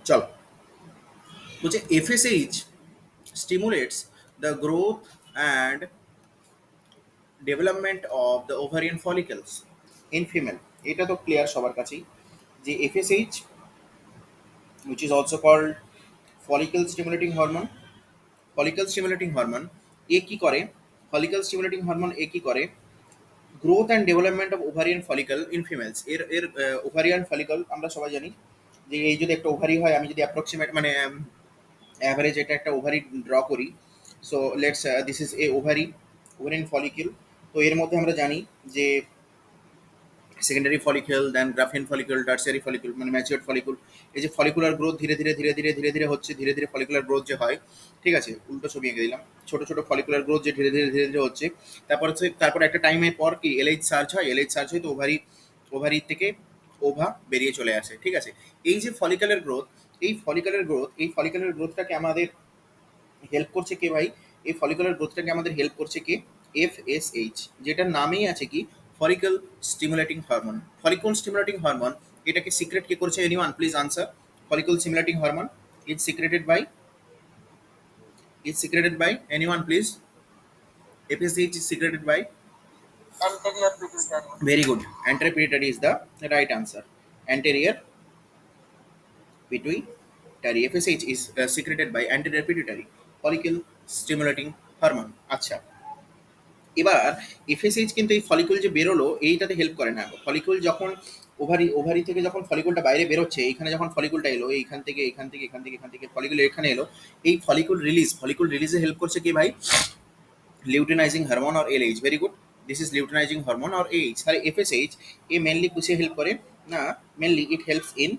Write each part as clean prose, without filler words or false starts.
চলো, বলছে FSH stimulates the growth and development of the ovarian follicles in female. এটা তো ক্লিয়ার সবার কাছেই যে FSH which is also called follicle stimulating hormone. Follicle stimulating hormone এ কি করে? ফলিকল স্টিমুলেটিং হরমোন এ কি করে? Growth and development of ovarian follicle in females. এর ওভারিয়ান ফলিকল আমরা সবাই জানি যে এই যদি একটা ওভারি হয়, আমি যদি অ্যাপ্রক্সিমেট মানে অ্যাভারেজ এটা একটা ওভারি ড্র করি। So let's this is a ovary, ovarian follicle. তো এর মধ্যে আমরা জানি যে সেকেন্ডারি ফলিকল, দেন গ্রাফিন ফলিকল, টার্সিয়ারি ফলিকল, মানে ম্যাচিওর ফলিকল। এই যে ফলিকুলার গ্রোথ ধীরে ধীরে ধীরে ধীরে ধীরে ধীরে হচ্ছে, ধীরে ধীরে ফলিকুলার গ্রোথ যে হয়, ঠিক আছে, উল্টো ছবি এঁকে দিলাম। ছোট ছোট ফলিকুলার গ্রোথ যে ধীরে ধীরে ধীরে ধীরে হচ্ছে, তারপর একটা টাইমের পর কি এলএইচ সার্চ হয়, এলএইচ সার্চ হয় তো ওভারি থেকে ওভা বেরিয়ে চলে আসে, ঠিক আছে। এই যে ফলিকুলার গ্রোথ, এই ফলিকুলার গ্রোথটাকে আমাদের হেল্প করছে কে ভাই? এই ফলিকুলার গ্রোথটাকে আমাদের হেল্প করছে কে? এফএসএইচ, যেটার নামেই আছে কি? Follicle stimulating hormone. Follicle stimulating hormone এটাকে সিক্রেট কে করছে? Anyone please answer. Follicle stimulating hormone is secreted by anyone please. FSH is secreted by, anterior pituitary. very good, anterior pituitary is the right answer. Anterior pituitary, FSH is secreted by anterior pituitary, follicle stimulating hormone. আচ্ছা, এবার FSH কিন্তু এই follicle যে বেরোলো এইটাতে help করে না। Follicle যখন ওভারি থেকে যখন ফলিকুলটা বাইরে বেরোচ্ছে, এইখানে যখন ফলিকুলটা এলো, এখান থেকে ফলিকুল এখানে এলো, এই ফলিকুল রিলিজে হেল্প করছে কি ভাই? Luteinizing hormone or LH. Very good, this is luteinizing hormone or H. তাহলে এফএসএইচ এ মেনলি কিসে হেল্প করে? না, mainly it helps in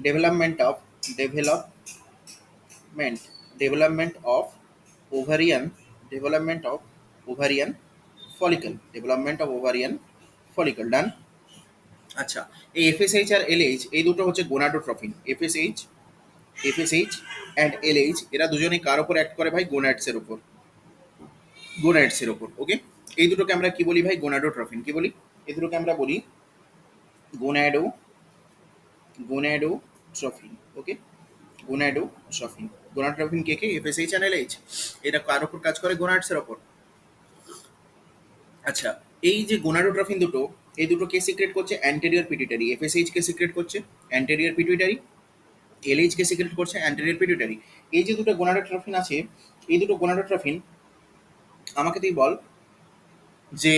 development of development development of ovarian development of ovarian follicle, development of ovarian follicle. Done. আচ্ছা, এই FSH আর LH এই দুটো হচ্ছে গোনাডোট্রফিন। এফএসএইচ অ্যান্ড এলএইচ এরা দুজনেই কার ওপর অ্যাক্ট করে ভাই? গোনাডসের ওপর। ওকে, এই দুটোকে আমরা কি বলি ভাই? গোনাডোট্রফিন। কি বলি? এই দুটোকে আমরা বলি gonado gonadotrophin. Okay, gonadotrophin. Gonadotrophin কে কে? FSH and LH. এটা কার ওপর কাজ করে? গোনাডসের ওপর। আচ্ছা, এই যে গোনাডোট্রফিন দুটো, এই দুটো কে সিক্রেট করছে? Anterior pituitary. এফএসএইচ কে সিক্রেট করছে অ্যান্টেরিয়র পিটুইটারি, এলএইচ কে সিক্রেট করছে অ্যান্টেরিয়র পিটুইটারি। এই যে দুটো গোনাডোট্রফিন আছে, এই দুটো গোনাডোট্রফিন আমাকে তুই বল যে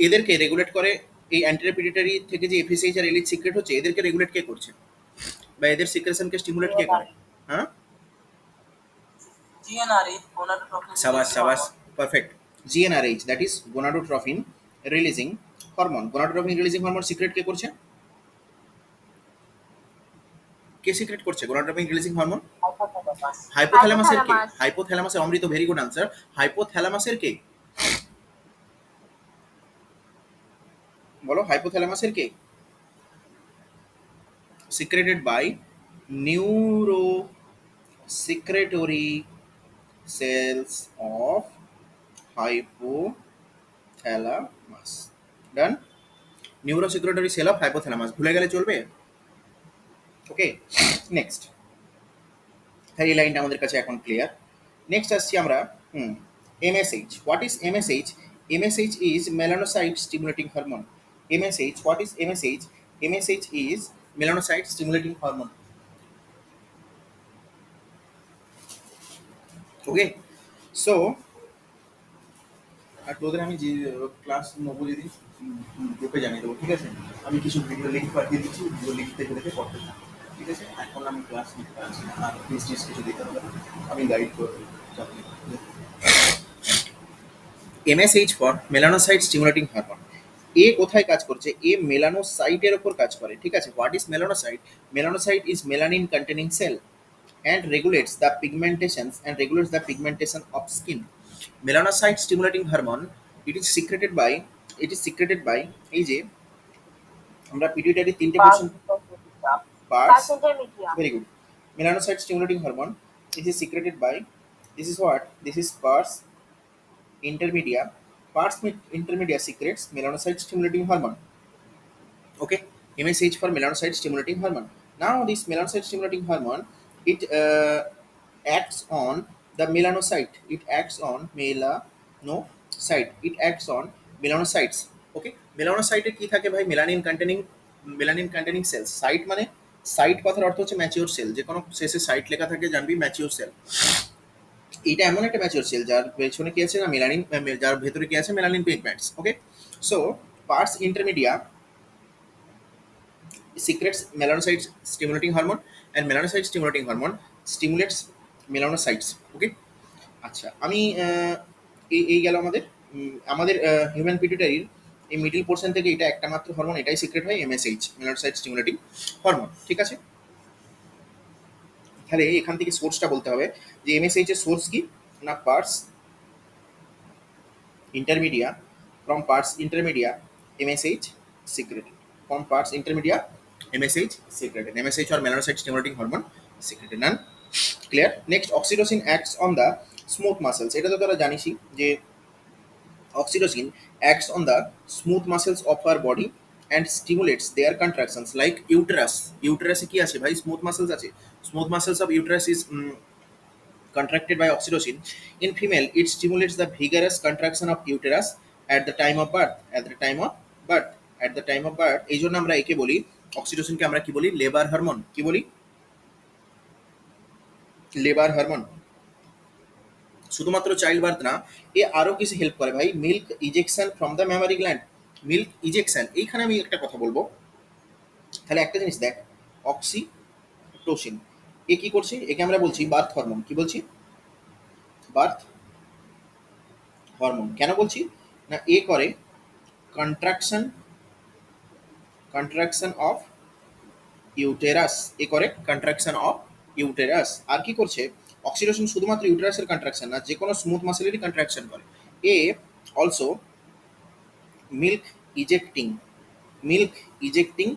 এদেরকে রেগুলেট করে। এই অ্যান্টেরিয়র পিটুইটারি থেকে যে এফএসএইচ আর এলএইচ সিক্রেট হচ্ছে, এদেরকে রেগুলেট কে করছে? বা এদের সিক্রেশনকে স্টিমুলেট কে করে? GnRH. হ্যাঁ, GnRH, gonadotropin সাবাস releasing সাবাস, hormone. Perfect. GnRH, that is gonadotrophin releasing hormone. Gonadotrophin releasing hormone secrete কে করছে? কে সিক্রেট করছে গোনাডোট্রফিন রিলিজিং হরমোন? Hypothalamus. হাইপোথ্যালামাসের কে? হাইপোথ্যালামাসের, অমৃত, ভেরি গুড আনসার। হাইপোথ্যালামাসের কে? বলো, হাইপোথ্যালামাসের কে? Secreted by neuro secretory cells of hypothalamus. Done. Neuro secretory cell of hypothalamus, ভুলে গেলে চলবে? Okay, next. হ্যাঁ, এই লাইনটা আমাদের কাছে এখন ক্লিয়ার। নেক্সট আসছি আমরা MSH. What is MSH? MSH is melanocyte stimulating hormone. MSH, what is MSH? MSH is melanocyte stimulating hormone. Okay, so আর তোদের আমি যে ক্লাস নেবো যেদিন গ্রুপে জানিয়ে দেবো, ঠিক আছে? আমি কিছু ভিডিও লিঙ্ক পাঠিয়ে দিচ্ছি, ভিডিও লিঙ্ক থেকে দেখে পড়তে থাকো, ঠিক আছে? এখন আমি ক্লাস নিতে পারছি না, আর টিস কিছু দিতে হবে, আমি গাইড করবো। MSH for melanocyte stimulating hormone. এ কোথায় কাজ করছে? এ মেলানোসাইটের ওপর কাজ করে, ঠিক আছে? What is melanocyte? Melanocyte is melanin containing cell and regulates the pigmentation of skin. Melanocyte stimulating hormone, it is secreted by এই যে আমরা পিটুইটারি তিনটে Pars portion, intermedia. Parts, Pars intermedia. very good. Melanocyte stimulating hormone, it is secreted by, this is what? This is pars intermedia. Intermedia secretes melanocyte stimulating hormone. Okay, MSH for melanocyte stimulating hormone. Now this melanocyte stimulating hormone, it acts on the melanocyte. It acts on melanocyte. It acts on melanocytes. Okay, melanocyte কি থাকে ভাই? Melanin containing cells. Cyte মানে cyte কথার অর্থ হচ্ছে mature sell. যে কোনো শেষে সাইট লেখা থাকে জানবি ম্যাচিওর সেল। এটা এমন একটা ম্যাচিওর সেল যার পেছনে কি আছে না মেলানিন, যার ভেতরে কি আছে melanin pigments. Okay, so pars intermedia secretes melanocyte stimulating hormone and melanocyte stimulating hormone stimulates melanocytes. ওকে, আচ্ছা আমি এই এই গেল আমাদের আমাদের হিউম্যান পিটুইটারির এই মিডল পোর্শন থেকে এটা একটা মাত্র হরমোন, এটাই সিক্রেট হয়, এমএসএইচ মেলানোসাইট স্টিমুলেটিং হরমোন। ঠিক আছে, তাহলে এখান থেকে সোর্সটা বলতে হবে যে এমএসএইচ এর সোর্স কি না purse intermedia, from parts intermedia MSH secreted, from parts intermedia MSH secreted, MSH or melanocyte stimulating hormone secreted. None clear? Next, oxytocin acts on the smooth muscles. এটা তো তোরা জানিসই যে oxytocin acts on the smooth muscles of our body and stimulates their contractions like uterus. Uterus এ কি আছে ভাই? Smooth muscles আছে। Smooth muscles of uterus is contracted by oxytocin. In female, it stimulates the vigorous contraction of uterus at the time of birth. At the time of birth. At the time of birth. এই জন্য আমরা একে বলি অক্সিটোসিনকে আমরা কি বলি? Labour hormone. কি বলি? Labour hormone. শুধুমাত্র চাইল্ড বার্থ না, এ আরো কিছু হেল্প করে ভাই। Milk ejection from the mammary gland. Milk ejection, এইখানে আমি একটা কথা বলবো। তাহলে একটা জিনিস দেখ, অক্সিটোসিন এ কি করছে? একে আমরা বলছি বার্থ হরমোন। কি বলছি? Birth hormone. কেন বলছি না, এ করে কন্ট্রাকশন কন্ট্রাকশন অফ ইউটেরাস। এ করে কন্ট্রাকশন অফ ইউটেরাস। আর কি করছে? অক্সিটোসিন শুধুমাত্র ইউটেরাসের কন্ট্রাকশন না, যে কোনো স্মুথ মাসেলেরই কন্ট্রাকশন করে। এ also milk ejecting milk ejecting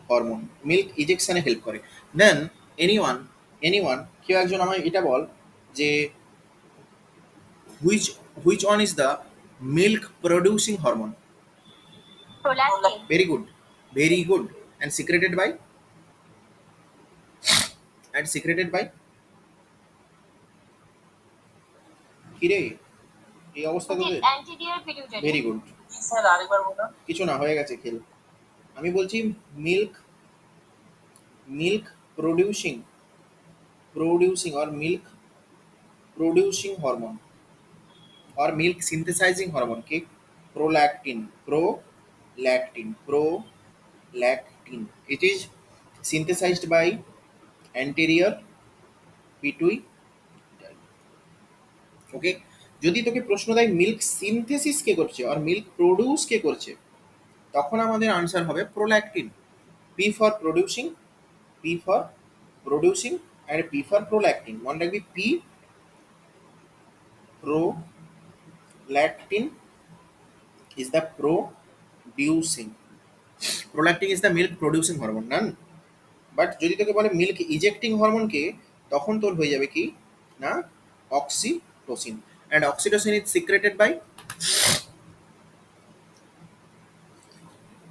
hormone, milk ইজেকশনে হেল্প করে। দেন এনিওয়ান এনিওয়ান কেউ একজন আমায় এটা বল যে which which one is the milk producing hormone? Prolactin. Very good, very good. And secreted by? And secreted by? কিরে, এই অবস্থা The তোদের? anterior pituitary. Very good. Sir আরেকবার বলো। কিছু না, হয়ে গেছে খেল। আমি বলছি milk milk producing producing or milk producing hormone or milk synthesizing hormone के prolactin. It is synthesized by anterior pituitary. ওকে, যদি তোকে প্রশ্ন দেয় মিল্ক সিনথেসিস কে করছে আর মিল্ক প্রোডিউস কে করছে, তখন আমাদের আনসার হবে prolactin. P for producing, P for producing and P for prolactin. মনে রাখবি, P prolactin is the producing, prolactin is the milk producing hormone, none. But যদি তোকে বলে মিল্ক ইজেক্টিং হরমোন কে, তখন তোর হয়ে যাবে কি না oxytocin. And oxytocin is secreted by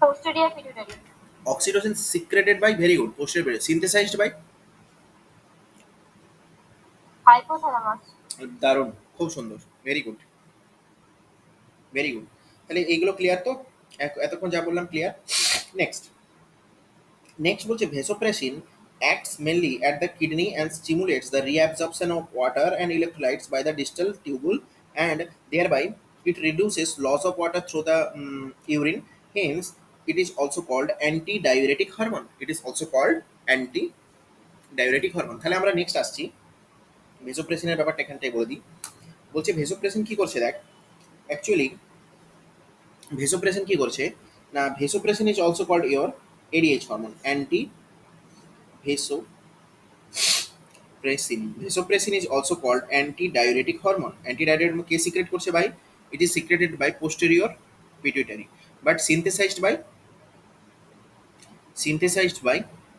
Posterior pituitary. Oxytocin secreted by, very good, posterior, synthesized by, Hypothalamus. দারুণ, খুব সুন্দর, ভেরি গুড, ভেরি গুড। তাহলে এইগুলো ক্লিয়ার তো? এতক্ষণ যা বললাম ক্লিয়ার? নেক্সট বলছে vasopressin acts mainly at the kidney and stimulates the reabsorption of water and electrolytes by the distal tubule, and thereby it reduces loss of water through the urine. Hence it is also called antidiuretic hormone. It is also called antidiuretic hormone. তাহলে আমরা next আসছি ভেসোপ্রেসিনের ব্যাপারটা এখানটাই বলে দিই। বলছে vasopressin কি করছে দেখ, অ্যাকচুয়ালি ভেসোপ্রেসিন কি করছে না, vasopressin is also called your ADH hormone, anti vasopressin. Vasopressin is also called antidiuretic hormone. Antidiuretic কে সিক্রেট করছে ভাই? It is secreted by posterior pituitary, but synthesized by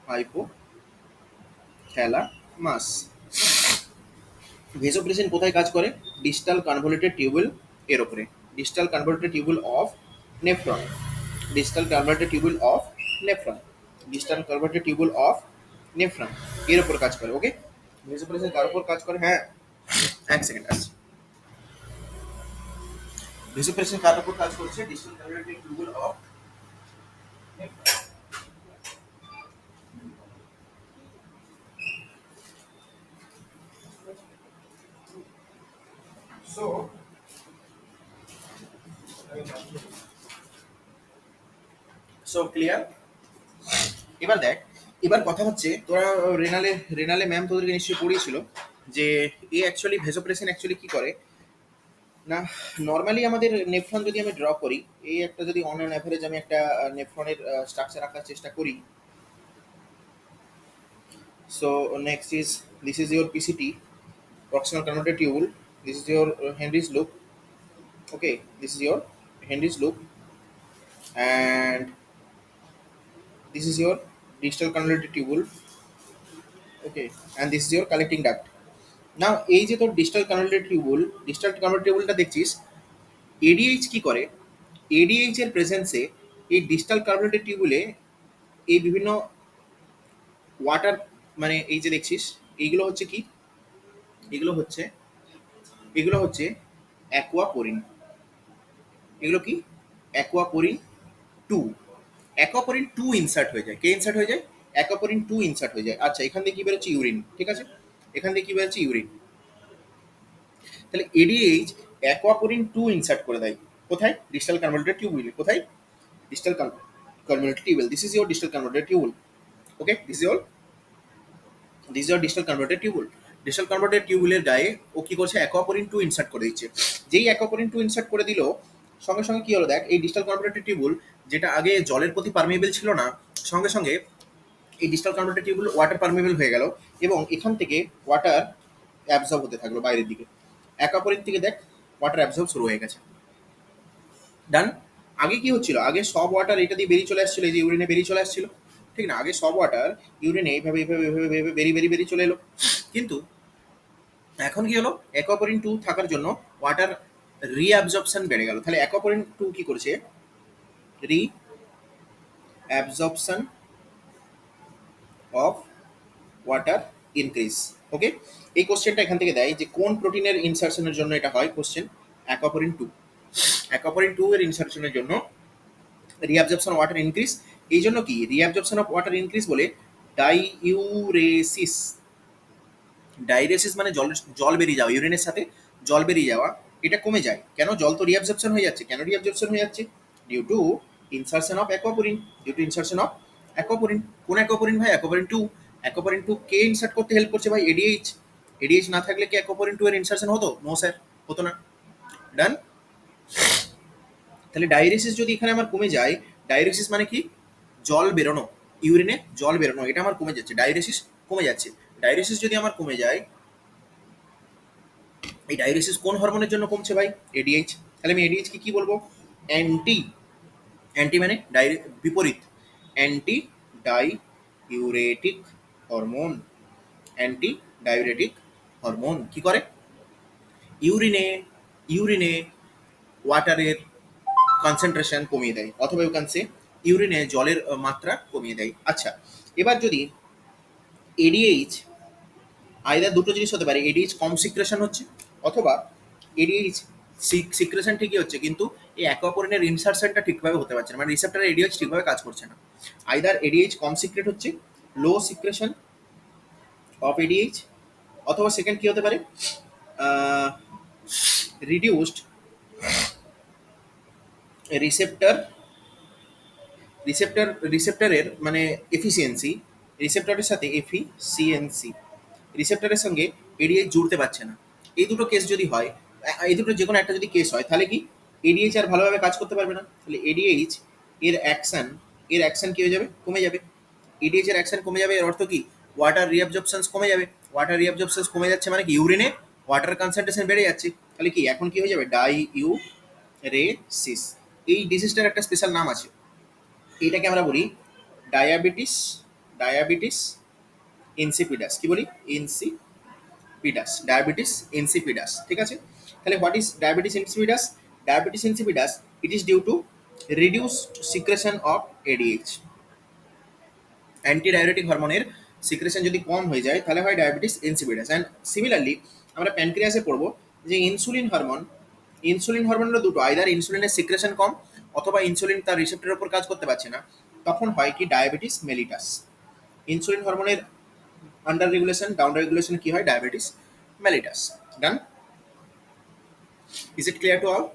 hypothalamus. Vasopressin কোথায় কাজ করে? ডিস্টাল কনভলিউটেড টিউবুল এর উপরে, distal convoluted tubule of nephron, distal convoluted tubule of nephron. Distal convoluted tubule of nephron এর উপর কাজ করে। ওকে, ভেসোপ্রেসিন কার উপর কাজ করে? হ্যাঁ, এক সেকেন্ড আসছে। ভেসোপ্রেসিন কার উপর কাজ করছে? Distal convoluted tubule of nephron. So clear. এবার দেখ, এবার কথা হচ্ছে তোরা রেনালে রেনালে ম্যাম তোদেরকে নিশ্চয়ই পড়িয়েছিল যে এ অ্যাকচুয়ালি ভেসোপ্রেসিন অ্যাকচুয়ালি কি করে না। নর্মালি আমাদের নেফ্রন যদি আমি ড্র করি, এই একটা যদি অন অ্যান অ্যাভারেজ আমি একটা নেফ্রনের স্ট্রাকচার আঁকার চেষ্টা করি। So next is, this is your PCT, proximal convoluted tubule. This is your Henry's loop. Okay, this is your Henry's loop, and this is your distal convoluted tubule. Okay, and this is your collecting duct. Now এই যে তোর distal convoluted tubule, distal convoluted টিউবুলটা দেখছিস, ADH কি করে? ADH এর প্রেজেন্সে এই distal convoluted টিউবুলে এই বিভিন্ন ওয়াটার, মানে এই যে দেখছিস এইগুলো হচ্ছে কি, এগুলো হচ্ছে অ্যাকোয়াপোরিন। এগুলো কি? Aquaporin two. Aquaporin to insert হয়ে যায়। কে ইনসার্ট হয়ে যায়? অ্যাকোয়াপোরিন টু ইনসার্ট হয়ে যায়। আচ্ছা, এখান থেকে কি বেরোচ্ছে? ইউরিন। ঠিক আছে, এখান থেকে কি বেরোচ্ছে? ইউরিন। তাহলে এডিএইচ অ্যাকোয়াপোরিন টু ইনসার্ট করে দেয় কোথায়? ডিস্টাল কনভলিউটেড টিউবুলে। কোথায়? Distal convoluted tubule. This is your distal convoluted tubule. Okay, this is your distal convoluted tubule. Distal convoluted টিউবুলের গায়ে ও কি করছে? অ্যাকোয়াপোরিন টু ইনসার্ট করে দিচ্ছে। যেই অ্যাকোয়াপোরিন টু ইনসার্ট করে দিল, সঙ্গে সঙ্গে কি হলো দেখ, এই ডিস্টাল কনভলিউটেড টিউবুল যেটা আগে জলের প্রতি পারমিয়েবল ছিল না, সঙ্গে সঙ্গে এই distal converted tubule water permeable হয়ে গেল, এবং এখান থেকে ওয়াটার অ্যাবজর্ব হতে থাকলো বাইরের দিকে। অ্যাকোয়াপোরিন থেকে দেখ ওয়াটার অ্যাবজর্ব শুরু হয়ে গেছে। ডান। আগে কি হচ্ছিল? আগে সব ওয়াটার এটা দিয়ে বেরিয়ে চলে আসছিল, এই যে ইউরিনে বেরিয়ে চলে আসছিল, ঠিক না? আগে সব ওয়াটার ইউরিনে এইভাবে এইভাবে এইভাবে এইভাবে বেরিয়ে চলে এলো। কিন্তু এখন কি হলো? অ্যাকোয়াপোরিন টু থাকার জন্য ওয়াটার রিঅ্যাবজর্পশন বেড়ে গেল। তাহলে অ্যাকোয়াপোরিন টু কি করেছে? Reabsorption of water increase. Okay, এই কোশ্চেনটা এখান থেকে দেয় যে কোন প্রোটিনের ইনসার্শনের জন্য এটা হয়। Question aquaporin two. Aquaporin two এর ইনসার্শনের জন্য রিঅ্যাবজর্পশন ওয়াটার ইনক্রিজ। এই জন্য কি রিঅ্যাবজর্পশন অফ ওয়াটার ইনক্রিজ বলে ডাইউরেসিস। ডাইরেসিস মানে জল বেরিয়ে যাওয়া, ইউরিনের সাথে জল বেরিয়ে যাওয়া, এটা কমে যায়। কেন? জল তো রিঅ্যাবজর্পশন হয়ে যাচ্ছে। কেন রিঅ্যাবজর্পশন হয়ে যাচ্ছে? Due to insertion of aquaporin. Due to insertion of aquaporin. কোন অ্যাকোয়াপোরিন ভাই? Aquaporin two. অ্যাকোয়াপোরিন টু কে ইনসার্ট করতে হেল্প করছে ভাই? এডিএইচ। এডিএইচ না থাকলে কি অ্যাকোয়াপোরিন টু এর ইনসার্শন হতো? নো স্যার, হতো না। ডান। তাহলে ডাইরেসিস যদি এখানে আমার কমে যায়, ডাইরেসিস মানে কি? জল বেরোনো, ইউরিনে জল বেরোনো, এটা আমার কমে যাচ্ছে, ডাইরেসিস কমে যাচ্ছে। ডাইরেসিস যদি আমার কমে যায়, এই ডাইরেসিস কোন হরমোনের জন্য কমছে ভাই? এডিএইচ। তাহলে আমি এডিএইচ কি বলবো? অ্যান্টি। অ্যান্টি মানে বিপরীত। Anti diuretic hormone. Anti diuretic hormone কি করে? ইউরিনে ইউরিনে ওয়াটারের কনসেন্ট্রেশন কমিয়ে দেয়, অথবা ইউ ক্যান সে ইউরিনে জলের মাত্রা কমিয়ে দেয়। আচ্ছা, এবার যদি এডিএইচ, আইদার দুটো জিনিস হতে পারে, এডিএইচ কম সিক্রেশন হচ্ছে, অথবা এডিএইচ সিক্রেশন ঠিকই হচ্ছে কিন্তু এই অ্যাকোয়াপোরিনের ইনসার্শনটা ঠিকভাবে হতে পারছে না, মানে রিসেপ্টরের এডিএইচ ঠিকভাবে কাজ করছে না। আইদার এডিএইচ কম সিক্রেট হচ্ছে, লো সিক্রেশন অফ এডিএইচ, অথবা সেকেন্ড কি হতে পারে? রিডিউসড রিসেপ্টর রিসেপ্টরের মানে এফিসিয়েন্সি, রিসেপ্টরের সাথে এফিসিয়েন্সি, রিসেপ্টরের সঙ্গে এডিএইচ জুড়তে পারছে না। এই দুটো কেস যদি হয়, এই দুটো যে কোনো একটা যদি কেস হয়, তাহলে কি এডিএইচ আর ভালোভাবে কাজ করতে পারবে না। তাহলে এডিএইচ এর অ্যাকশন কি হয়ে যাবে? কমে যাবে। এডিএইচ এর অ্যাকশন কমে যাবে, এর অর্থ কি? ওয়াটার রিঅ্যাবজর্পশনস কমে যাবে। ওয়াটার রিঅ্যাবজর্পশনস কমে যাচ্ছে মানে কি? ইউরিনে ওয়াটার কনসেন্ট্রেশন বেড়ে যাচ্ছে। তাহলে কি এখন কি হয়ে যাবে? ডাইউরেসিস। এই ডিজিজটার একটা স্পেশাল নাম আছে, এইটাকে আমরা বলি ডায়াবেটিস। Diabetes insipidus. কি বলি? ইনসিপিডাস। Diabetes insipidus. ঠিক আছে, তাহলে what is diabetes insipidus? Diabetes insipidus, it is due to reduced secretion of ADH. Anti diabetic হরমোনের সিক্রেশন যদি কম হয়ে যায় তাহলে হয় ডায়াবেটিস ইনসিপিডাস। অ্যান্ড সিমিলারলি আমরা প্যানক্রিয়াসে পড়বো যে ইনসুলিন হরমোনের দুটো, আইদার ইনসুলিনের সিক্রেশন কম অথবা ইনসুলিন তার রিসেপ্টরের উপর কাজ করতে পারছে না, তখন হয় কি ডায়াবেটিস মেলিটাস। ইনসুলিন হরমোনের আন্ডার রেগুলেশন, ডাউন রেগুলেশন কি হয়? Diabetes mellitus. Done? Is it clear to all?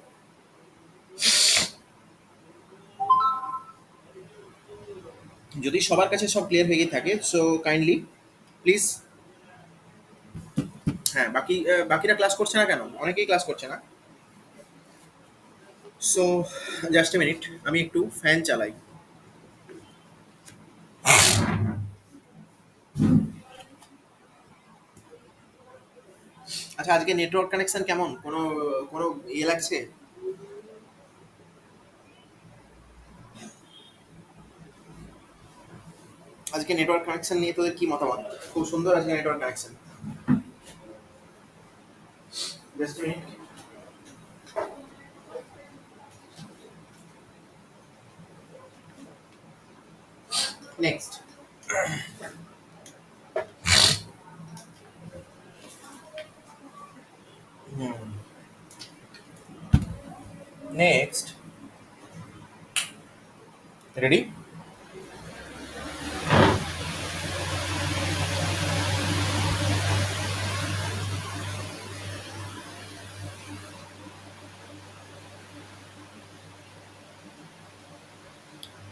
যদি সবার কাছে সব ক্লিয়ার হয়ে থাকে সো কাইন্ডলি প্লিজ। হ্যাঁ, বাকিরা ক্লাস করছে না কেন? অনেকেই ক্লাস করছে না। সো জাস্ট এ মিনিট, আমি একটু ফ্যান চালাই। আচ্ছা, আজকে নেটওয়ার্ক কানেকশন কেমন? কোনো কোনো ইয়ে লাগছে? আজকে নেটওয়ার্ক কানেকশন নিয়ে তোদের কি মতামত? খুব সুন্দর আজকে network connection. Just minute. Next, next, ready?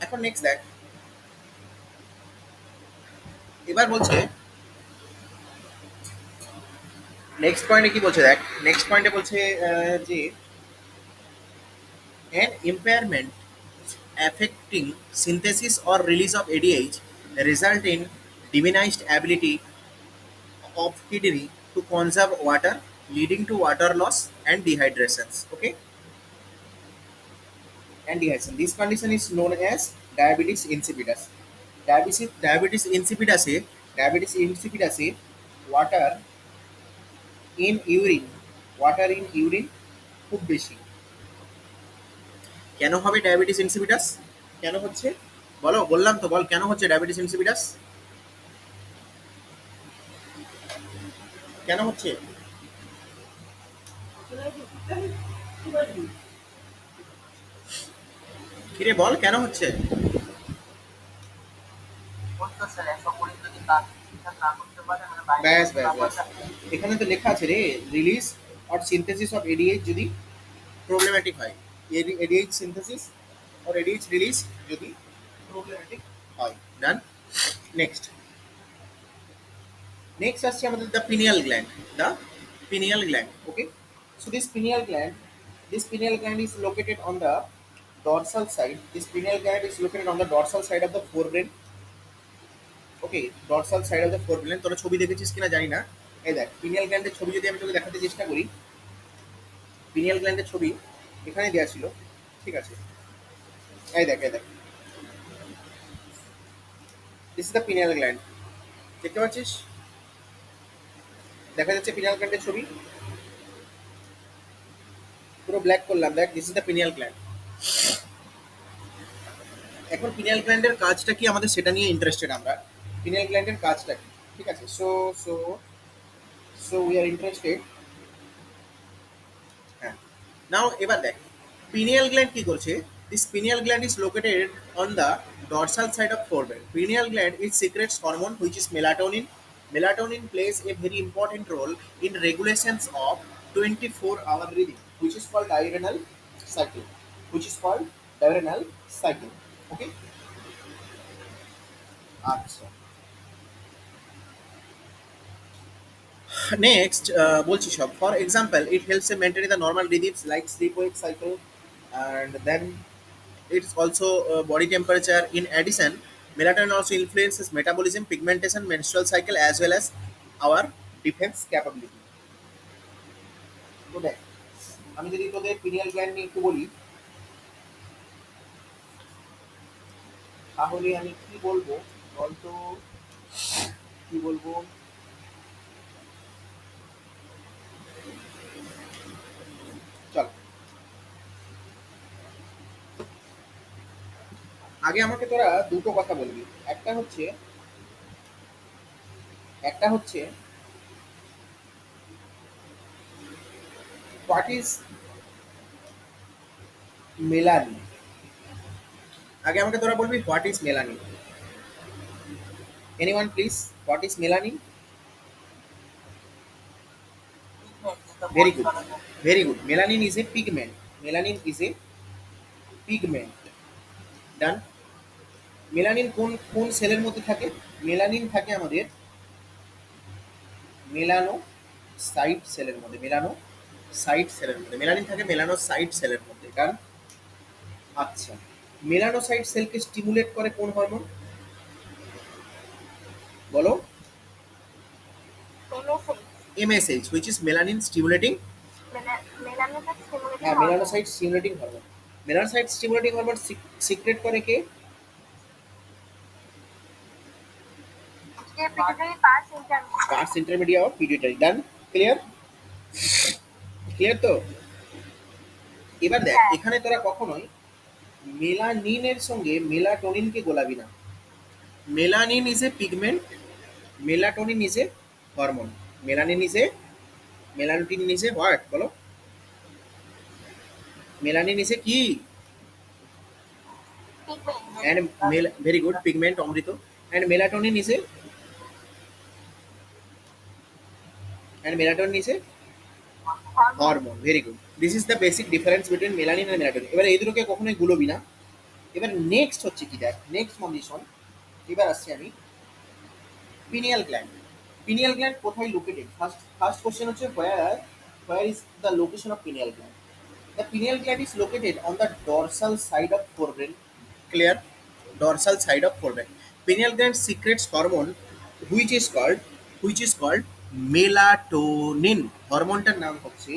এখন নেক্সট দেখ, এবার বলছে নেক্সট পয়েন্টে কি বলছে দেখ। নেক্সট পয়েন্টে বলছে যে an impairment affecting synthesis or release of ADH result in diminished ability of kidney to conserve water, leading to water loss and dehydrations. Okay, and dehydration. This condition is known as diabetes insipidus. Diabetes insipidus A water in urine, খুব বেশি। কেন হবে diabetes insipidus? কেন হচ্ছে বলো? বললাম তো, বল কেন হচ্ছে ডায়াবেটিস ইনসিপিটাস? কেন হচ্ছে? কিরে বল কেন হচ্ছে? ব্যাস ব্যাস ব্যাস, এখানে তো লেখা আছে রে, release or synthesis of ADH যদি প্রবলেম্যাটিক হয়, ADH synthesis or ADH release যদি প্রবলেম্যাটিক হয়। ডান? নেক্সট, নেক্সট আসছে আমাদের the pineal gland. The pineal gland, okay. So this pineal gland is located on the dorsal side. This pineal gland is located on the dorsal side of the forebrain. Okay, dorsal side of the forebrain. তোরা ছবি দেখেছিস কিনা জানি না। এই দেখ, pineal গ্ল্যান্ডের ছবি যদি আমি তোকে দেখাতে চেষ্টা করি, পিনিয়াল গ্ল্যান্ডের ছবি এখানে দেওয়া ছিল, ঠিক আছে? এই দেখ, এই দেখ, this is the pineal gland. দেখতে পাচ্ছিস? দেখা যাচ্ছে পিনিয়াল গ্ল্যান্ডের ছবি, পুরো ব্ল্যাক করলাম, দেখ, this is the pineal gland. এখন পিনিয়াল গ্ল্যান্ডের কাজটা কি আমাদের সেটা নিয়ে ইন্টারেস্টেড আমরা। পিনিয়াল গ্ল্যান্ডের কাজটা কি, ঠিক আছে? So so so we are interested. হ্যাঁ, নাও এবার দেখ পিনিয়াল গ্ল্যান্ড কি করছে। This pineal gland is located on the dorsal side of forebrain. Pineal gland it secretes hormone which is melatonin. Melatonin plays a very important role in regulations of 24-hour rhythm, which is called diurnal cycle. Which is called diurnal cycle. Okay. আচ্ছা, next বলছি সব। For example it helps a maintain the normal rhythms like sleep wake cycle and then it's also body temperature. In addition, melatonin also influences metabolism, pigmentation, menstrual cycle, as well as our defense capability. তো দেখ, আমি যদি তোদের pineal gland নিয়ে একটু বলি, তাহলে আমি কি বলবো বলতো? কি বলবো? চল, আগে আমাকে তোরা দুটো কথা বলবি। একটা হচ্ছে একটা হচ্ছে হোয়াট ইজ মেলানিন। আগে আমাকে তোরা বলবি what is melanin. Anyone please, what is melanin? Very good. Very good. Melanin is a pigment. Melanin is a pigment. Done. Melanin কোন কোন সেলের মধ্যে থাকে? মেলানিন থাকে আমাদের মেলানোসাইট সেলের মধ্যে। মেলানোসাইট সেলের মধ্যে মেলানিন থাকে মেলানোসাইট সেলের মধ্যে। কারণ আচ্ছা, মেলানোসাইট সেলকে স্টিমুলেট করে কোন হরমোন বলো? MSH, which is melanin stimulating. হ্যাঁ, melanocyte stimulating hormone. Melanocyte stimulating hormone secrete করে কে? Pars intermedia of pituitary. Done. Clear? Clear তো? এবার দেখ, এখানে তোরা কখনোই মেলানিনের সঙ্গে মেলাটোনিনকে গোলাবি না। Melanin is a pigment, melatonin is a hormone. Melanin is a melatonin is a what বলো? মেলানিন ইজ এ কি? and very good, pigment Amrit. and melatonin is a hormone. Very good. This is the basic difference between melanin and melatonin. এবার এই দুটোকে কখনোই গুলোবি না। এবার next হচ্ছে কি দেখ, নেক্সট কন্ডিশন। এবার আসছি আমি পিনিয়াল গ্ল্যান্ড। পিনিয়াল গ্ল্যান্ড কোথায় লোকেটেড? ফার্স্ট কোশ্চেন হচ্ছে where is the location of pineal gland? The pineal gland is located on the dorsal side of forebrain. Clear? Dorsal side of forebrain. Pineal gland secretes hormone which is called melatonin. হরমোনটার নাম হচ্ছে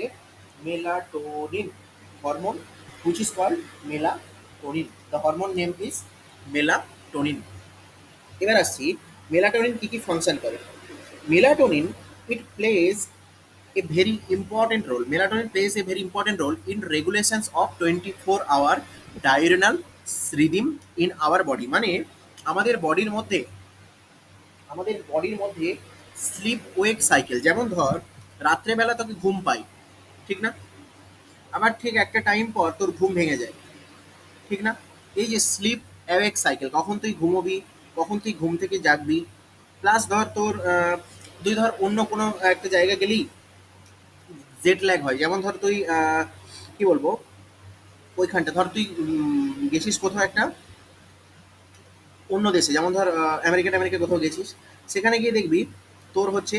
melatonin. Hormone which is called melatonin. The hormone name is melatonin. এবার আসছি melatonin কি কি function করে। Melatonin it plays a very important role. Melatonin plays a very important role in regulations of 24-hour diurnal rhythm in our body. মানে আমাদের বডির মধ্যে slip wake cycle. যেমন ধর রাত্রেবেলা তোকে ঘুম পাই, ঠিক না? আবার ঠিক একটা টাইম পর তোর ঘুম ভেঙে যায়, ঠিক না? এই যে স্লিপ অ্যাওয়েক সাইকেল, কখন তুই ঘুমোবি, কখন তুই ঘুম থেকে জাগবি। প্লাস ধর তোর তুই ধর অন্য কোনো একটা জায়গা গেলি, জেট ল্যাগ হয়। যেমন ধর তুই কি বলবো, ওইখানটা ধর তুই গেছিস কোথাও একটা অন্য দেশে, যেমন ধর আমেরিকা কোথাও গেছিস, সেখানে গিয়ে দেখবি তোর হচ্ছে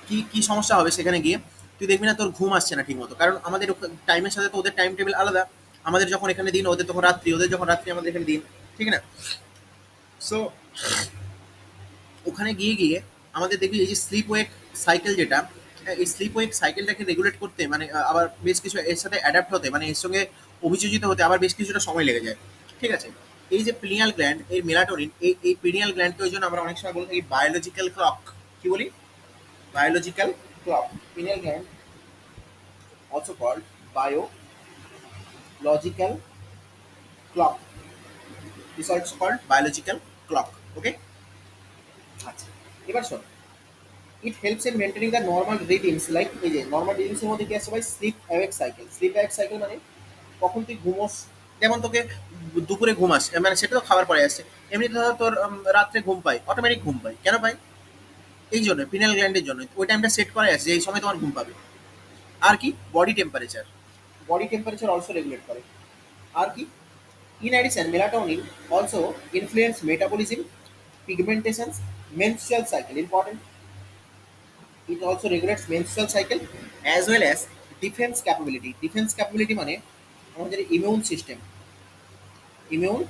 কি কি সমস্যা হবে। সেখানে গিয়ে তুই দেখবি না তোর ঘুম আসছে না ঠিক মতো, কারণ আমাদের টাইমের সাথে তো ওদের টাইম টেবিল আলাদা। আমাদের যখন এখানে দিন, ওদের তখন রাত্রি, ওদের যখন রাত্রি, আমাদের এখানে দিন, ঠিক না? সো ওখানে গিয়ে আমাদের দেখবি এই যে স্লিপ ওয়েক সাইকেল যেটা, এই স্লিপ ওয়েক সাইকেলটাকে রেগুলেট করতে মানে আবার বেশ কিছু এর সাথে অ্যাডাপ্ট হতে, মানে এর সঙ্গে অভিযোজিত হতে আবার বেশ কিছুটা সময় লেগে যায়, ঠিক আছে? এই যে পিনিয়াল গ্ল্যান্ড, এই মেলাটোনিন, এই পিনিয়াল গ্ল্যান্ডকে ওই জন্য আমরা অনেক সময় বলে থাকি বায়োলজিক্যাল ক্লক। কি বলি? Biological clock. Pineal gland also called biological clock. This also called biological clock. Okay, আচ্ছা এবার শোন, it helps in maintaining the normal rhythms like এই যে নর্মাল রিদিমস এর মধ্যে কি আছে ভাই? Sleep awake cycle. Sleep awake cycle মানে কখন তুই ঘুমোস। যেমন তোকে দুপুরে ঘুম আসে, মানে সেটা তো খাবার পরে আসছে। এমনি ধর তোর রাত্রে ঘুম পাই, অটোমেটিক ঘুম পাই, কেন পাই? এই জন্য পিনাল গ্ল্যান্ডের জন্য ওই টাইমটা সেট করা আছে যে এই সময় তোমার ঘুম পাবে। আর কি? বডি টেম্পারেচার অলসো রেগুলেট করে। আর কি? In addition melatonin also influence metabolism, pigmentations, menstrual cycle important. It also regulates menstrual cycle as well as defense capability. Defense capability মানে আমাদের ইমিউন সিস্টেম ইমিউন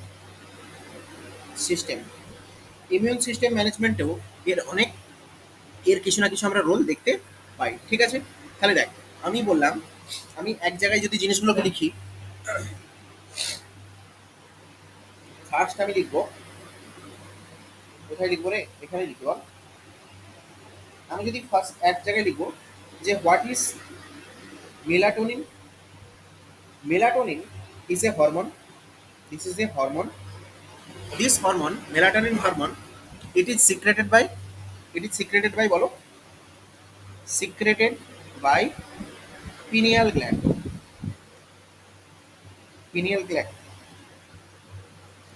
সিস্টেম ম্যানেজমেন্টেও এর অনেক, এর কিছু না কিছু আমরা রোল দেখতে পাই, ঠিক আছে? তাহলে দেখ, আমি বললাম আমি এক জায়গায় যদি জিনিসগুলোকে লিখি, ফার্স্ট আমি লিখবো, কোথায় লিখবো রে? এখানে লিখবো। আমি যদি ফার্স্ট এক জায়গায় লিখবো যে what is melatonin. Melatonin is a hormone. This is a hormone. This hormone, melatonin hormone, it is secreted by it is secreted by বলো, secreted by pineal gland, pineal gland,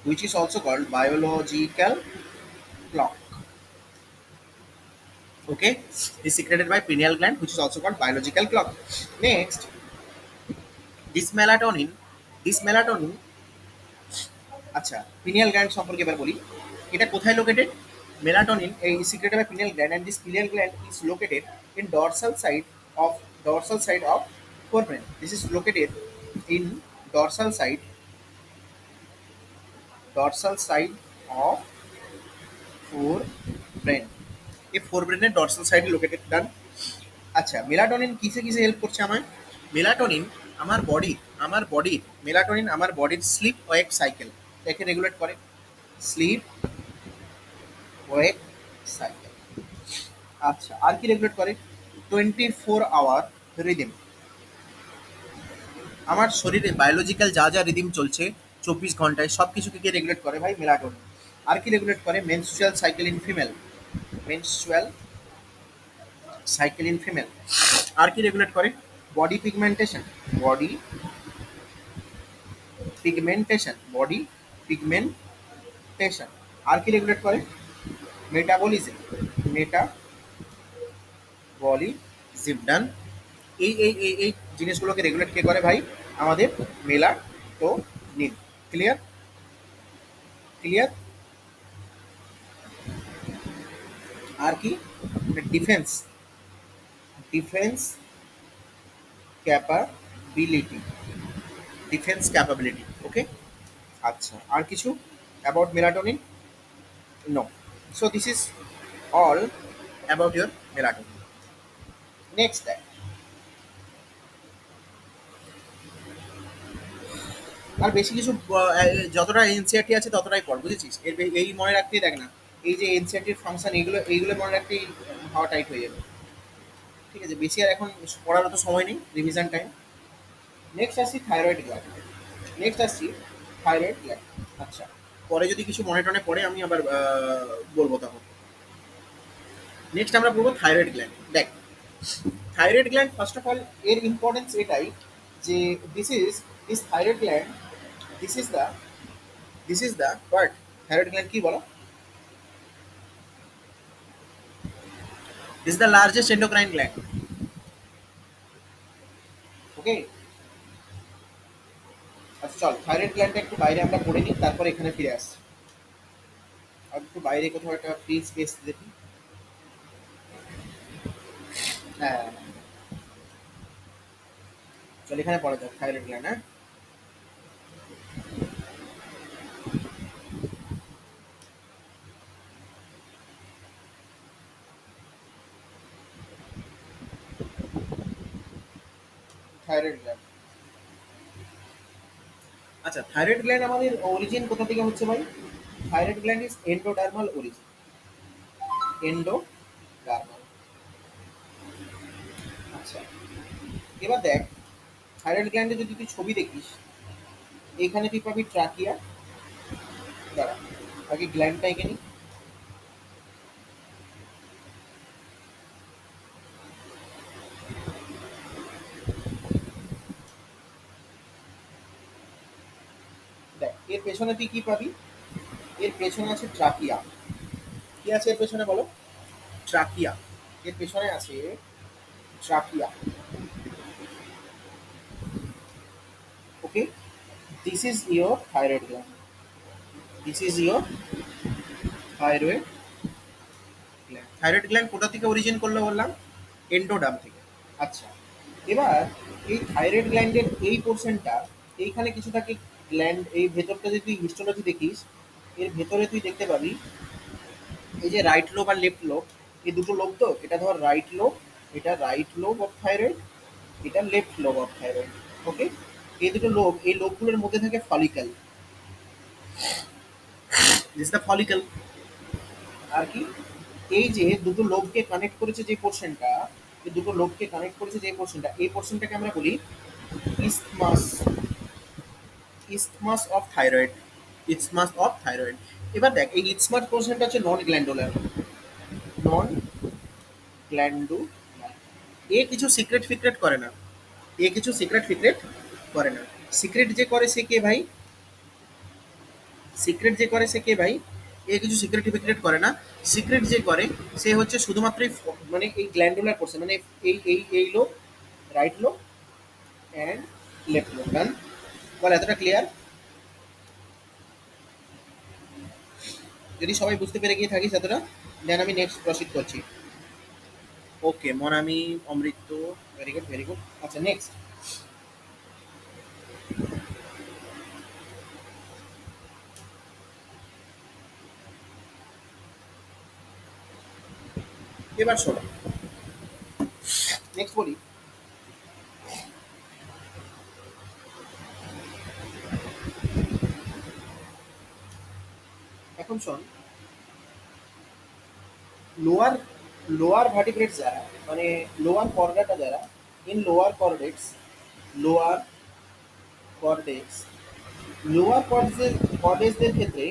which is also called biological clock. Okay, is secreted by pineal gland, which is also called biological clock. Next, this melatonin, this melatonin, আচ্ছা pineal gland সম্পর্কে এবার বলি, এটা কোথায় located? Melatonin এই secreted by pineal gland and this pineal gland is located in of dorsal side of forebrain. This is located in dorsal side dorsal side of forebrain. এই ফোরব্রেনের dorsal সাইডে located ডান। আচ্ছা melatonin কিসে কিসে help করছে আমায়? Melatonin আমার বডির slip wake cycle একে রেগুলেট করে, স্লিপ ওয়েক সাইকেল। আচ্ছা আর কি রেগুলেট করে? 24 আওয়ার রিদিম, আমার শরীরে বায়োলজিক্যাল যা যা রিদিম চলছে 24 ঘন্টায় সব কিছুকে কে রেগুলেট করে ভাই? মেলাটোনিন। আর কি রেগুলেট করে? Menstrual cycle in female, menstrual cycle in female. আর কি রেগুলেট করে? Body pigmentation, body body pigmentation. আর কি রেগুলেট করে? Metabolism, metabolism done. এই জিনিসগুলোকে রেগুলেট কে করে ভাই? আমাদের মেলাটোনিন। ক্লিয়ার? ক্লিয়ার? আর কি? Defence, defence capability, defence capability. Okay আচ্ছা আর কিছু about melatonin? No. So this is all about your melatonin. Next দেখ, আর বেশি কিছু যতটা এনসিআরটি আছে ততটাই পড়, বুঝেছিস? এই মনে রাখতেই দেখ না, এই যে এনসিআরটির ফাংশন এইগুলো মনে রাখতেই হাওয়া টাইট হয়ে যাবে। ঠিক আছে, বেশি আর এখন পড়ার তো সময় নেই, রিভিশন টাইম। নেক্সট আসছি থাইরয়েড গ্ল্যান্ড, নেক্সট আসছি থাইরয়েড গ্ল্যান্ড। আচ্ছা পরে যদি কিছু মনে টনে পড়ে আমি আবার বলবো তখন। নেক্সট আমরা বলবো থাইরয়েড গ্ল্যান্ড। দেখ thyroid gland first of all এর ইম্পর্টেন্স এটাই যে this thyroid gland, this is the but thyroid gland কি বলো? This is the largest endocrine gland. Okay আচ্ছা চল থাইরয়েড গ্ল্যান্ডটা একটু বাইরে আমরা পড়ে নিই, তারপর এখানে ফিরে আসছি। আর একটু বাইরে কোথাও একটা ফ্রি স্পেস দেখি। হ্যাঁ চল এখানে পড়া যাক থাইরয়েড গ্ল্যান্ড। হ্যাঁ থাইরয়েড গ্ল্যান্ড। আচ্ছা থাইরয়েড গ্ল্যান্ড আমাদের অরিজিন কোথা থেকে হচ্ছে ভাই? Thyroid gland is endodermal origin, endodermal. আচ্ছা এবার দেখ থাইরয়েড গ্ল্যান্ডে যদি তুই ছবি দেখিস, এখানে তুই পাবি ট্রাকিয়া। দাঁড়া আগে গ্ল্যান্ডটা এঁকে নি। দেখ এর পেছনে তুই কি পাবি? এর পেছনে আছে ট্রাকিয়া। কি আছে এর পেছনে বলো? ট্রাকিয়া। এর পেছনে আছে trachea. Okay this is your thyroid gland, this is your thyroid gland. Thyroid gland কোথা থেকে অরিজিন করলো বললাম? এন্ডোডার্ম থেকে। আচ্ছা এবার এই থাইরয়েড গ্ল্যান্ডের এই পোর্শনটা, এইখানে কিছু থাকে গ্ল্যান্ড, এই ভেতরটা যদি তুই হিস্টোলজি দেখিস, এর ভেতরে তুই দেখতে পাবি এই যে রাইট লোব আর লেফট লোব, এই দুটো লোব, তো এটা ধর রাইট লোব, এটা রাইট লোব অফ থাইরয়েড, এটা লেফট লোব অফ থাইরয়েড। ওকে এই দুটো লোব, এই লোবগুলোর মধ্যে থাকে ফলিকল, দিস দ্য ফলিকল। আর কি? এই যে দুটো লোবকে কানেক্ট করেছে যে পোর্শনটা, এই দুটো লোবকে কানেক্ট করেছে যে পোর্শনটা, এই পোর্শনটাকে আমরা বলি isthmus, isthmus of thyroid, isthmus of thyroid. এবার দেখ এই ইসথমাস পোর্শনটা হচ্ছে নন গ্ল্যান্ডুলার, নন গ্ল্যান্ডু এ কিছু সিক্রেট ফিক্রেট করে না, এ কিছু সিক্রেট ফিক্রেট করে না। সিক্রেট যে করে সে কে ভাই? সিক্রেট যে করে সে কে ভাই? এ কিছু সিক্রেট ফিক্রেট করে না। সিক্রেট যে করে সে হচ্ছে শুধুমাত্র মানে এই গ্ল্যান্ডুলার পোর্শন, মানে এই লোক, রাইট লোক অ্যান্ড লেফট লোক। ডান? বল এতটা ক্লিয়ার? যদি সবাই বুঝতে পেরে গিয়ে থাকিস এতটা, দেন আমি নেক্সট প্রসিড করছি। ওকে মনামি, অমৃত, ভেরি গুড ভেরি গুড। আচ্ছা নেক্সট, এবার শোনো, নেক্সট বলি। এখন শোন, লোয়ার লোয়ার ভার্টিব্রেটস যারা, মানে লোয়ার কর্ডাটা যারা, in lower chordates, lower chordates, lower কর্ডেটসদের ক্ষেত্রে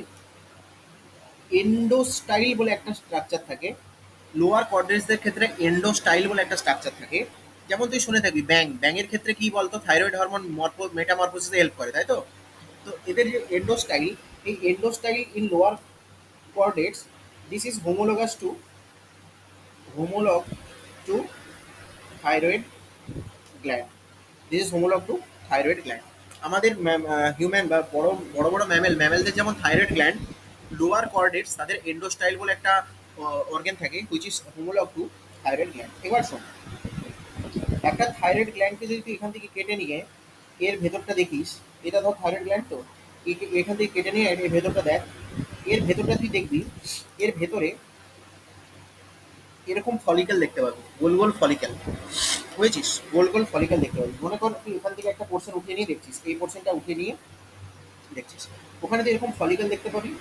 এন্ডোস্টাইল বলে একটা স্ট্রাকচার থাকে। লোয়ার কর্ডেটসদের ক্ষেত্রে এন্ডোস্টাইল বলে একটা স্ট্রাকচার থাকে। যেমন তুই শুনে থাকবি ব্যাঙের ক্ষেত্রে কি বলতো, থাইরয়েড হরমোন মেটামরফোসিসে হেল্প করে, তাই তো? তো এদের যে এন্ডোস্টাইল, এই endostyle in lower chordates, this is homolog to thyroid gland. This is homolog to thyroid gland. আমাদের হিউম্যান বা বড় বড় বড় ম্যামেলদের যেমন থাইরয়েড গ্ল্যান্ড, লোয়ার কর্ডেটস তাদের এন্ডোস্টাইল বলে একটা অর্গান থাকে which is homolog to thyroid gland. এবার শোন, একটা থাইরয়েড গ্ল্যান্ডকে যদি তুই এখান থেকে কেটে নিয়ে এর ভেতরটা দেখিস, এটা ধর থাইরয়েড গ্ল্যান্ড, তো এখান থেকে কেটে নিয়ে এর ভেতরটা দেখ, এর ভেতরটা তুই দেখবি, এর ভেতরে এরকম ফলিকেল দেখতে পাবি, গোল গোল ফলিকেল, বুঝেছিস? গোল গোল ফলিকেল দেখতে পাবি। মনে কর তুই এখান থেকে একটা পোর্শন উঠিয়ে নিয়ে দেখছিস, এই পোর্শনটা উঠিয়ে নিয়ে দেখছিস, ওখানে তুই এরকম ফলিকেল দেখতে পাবি,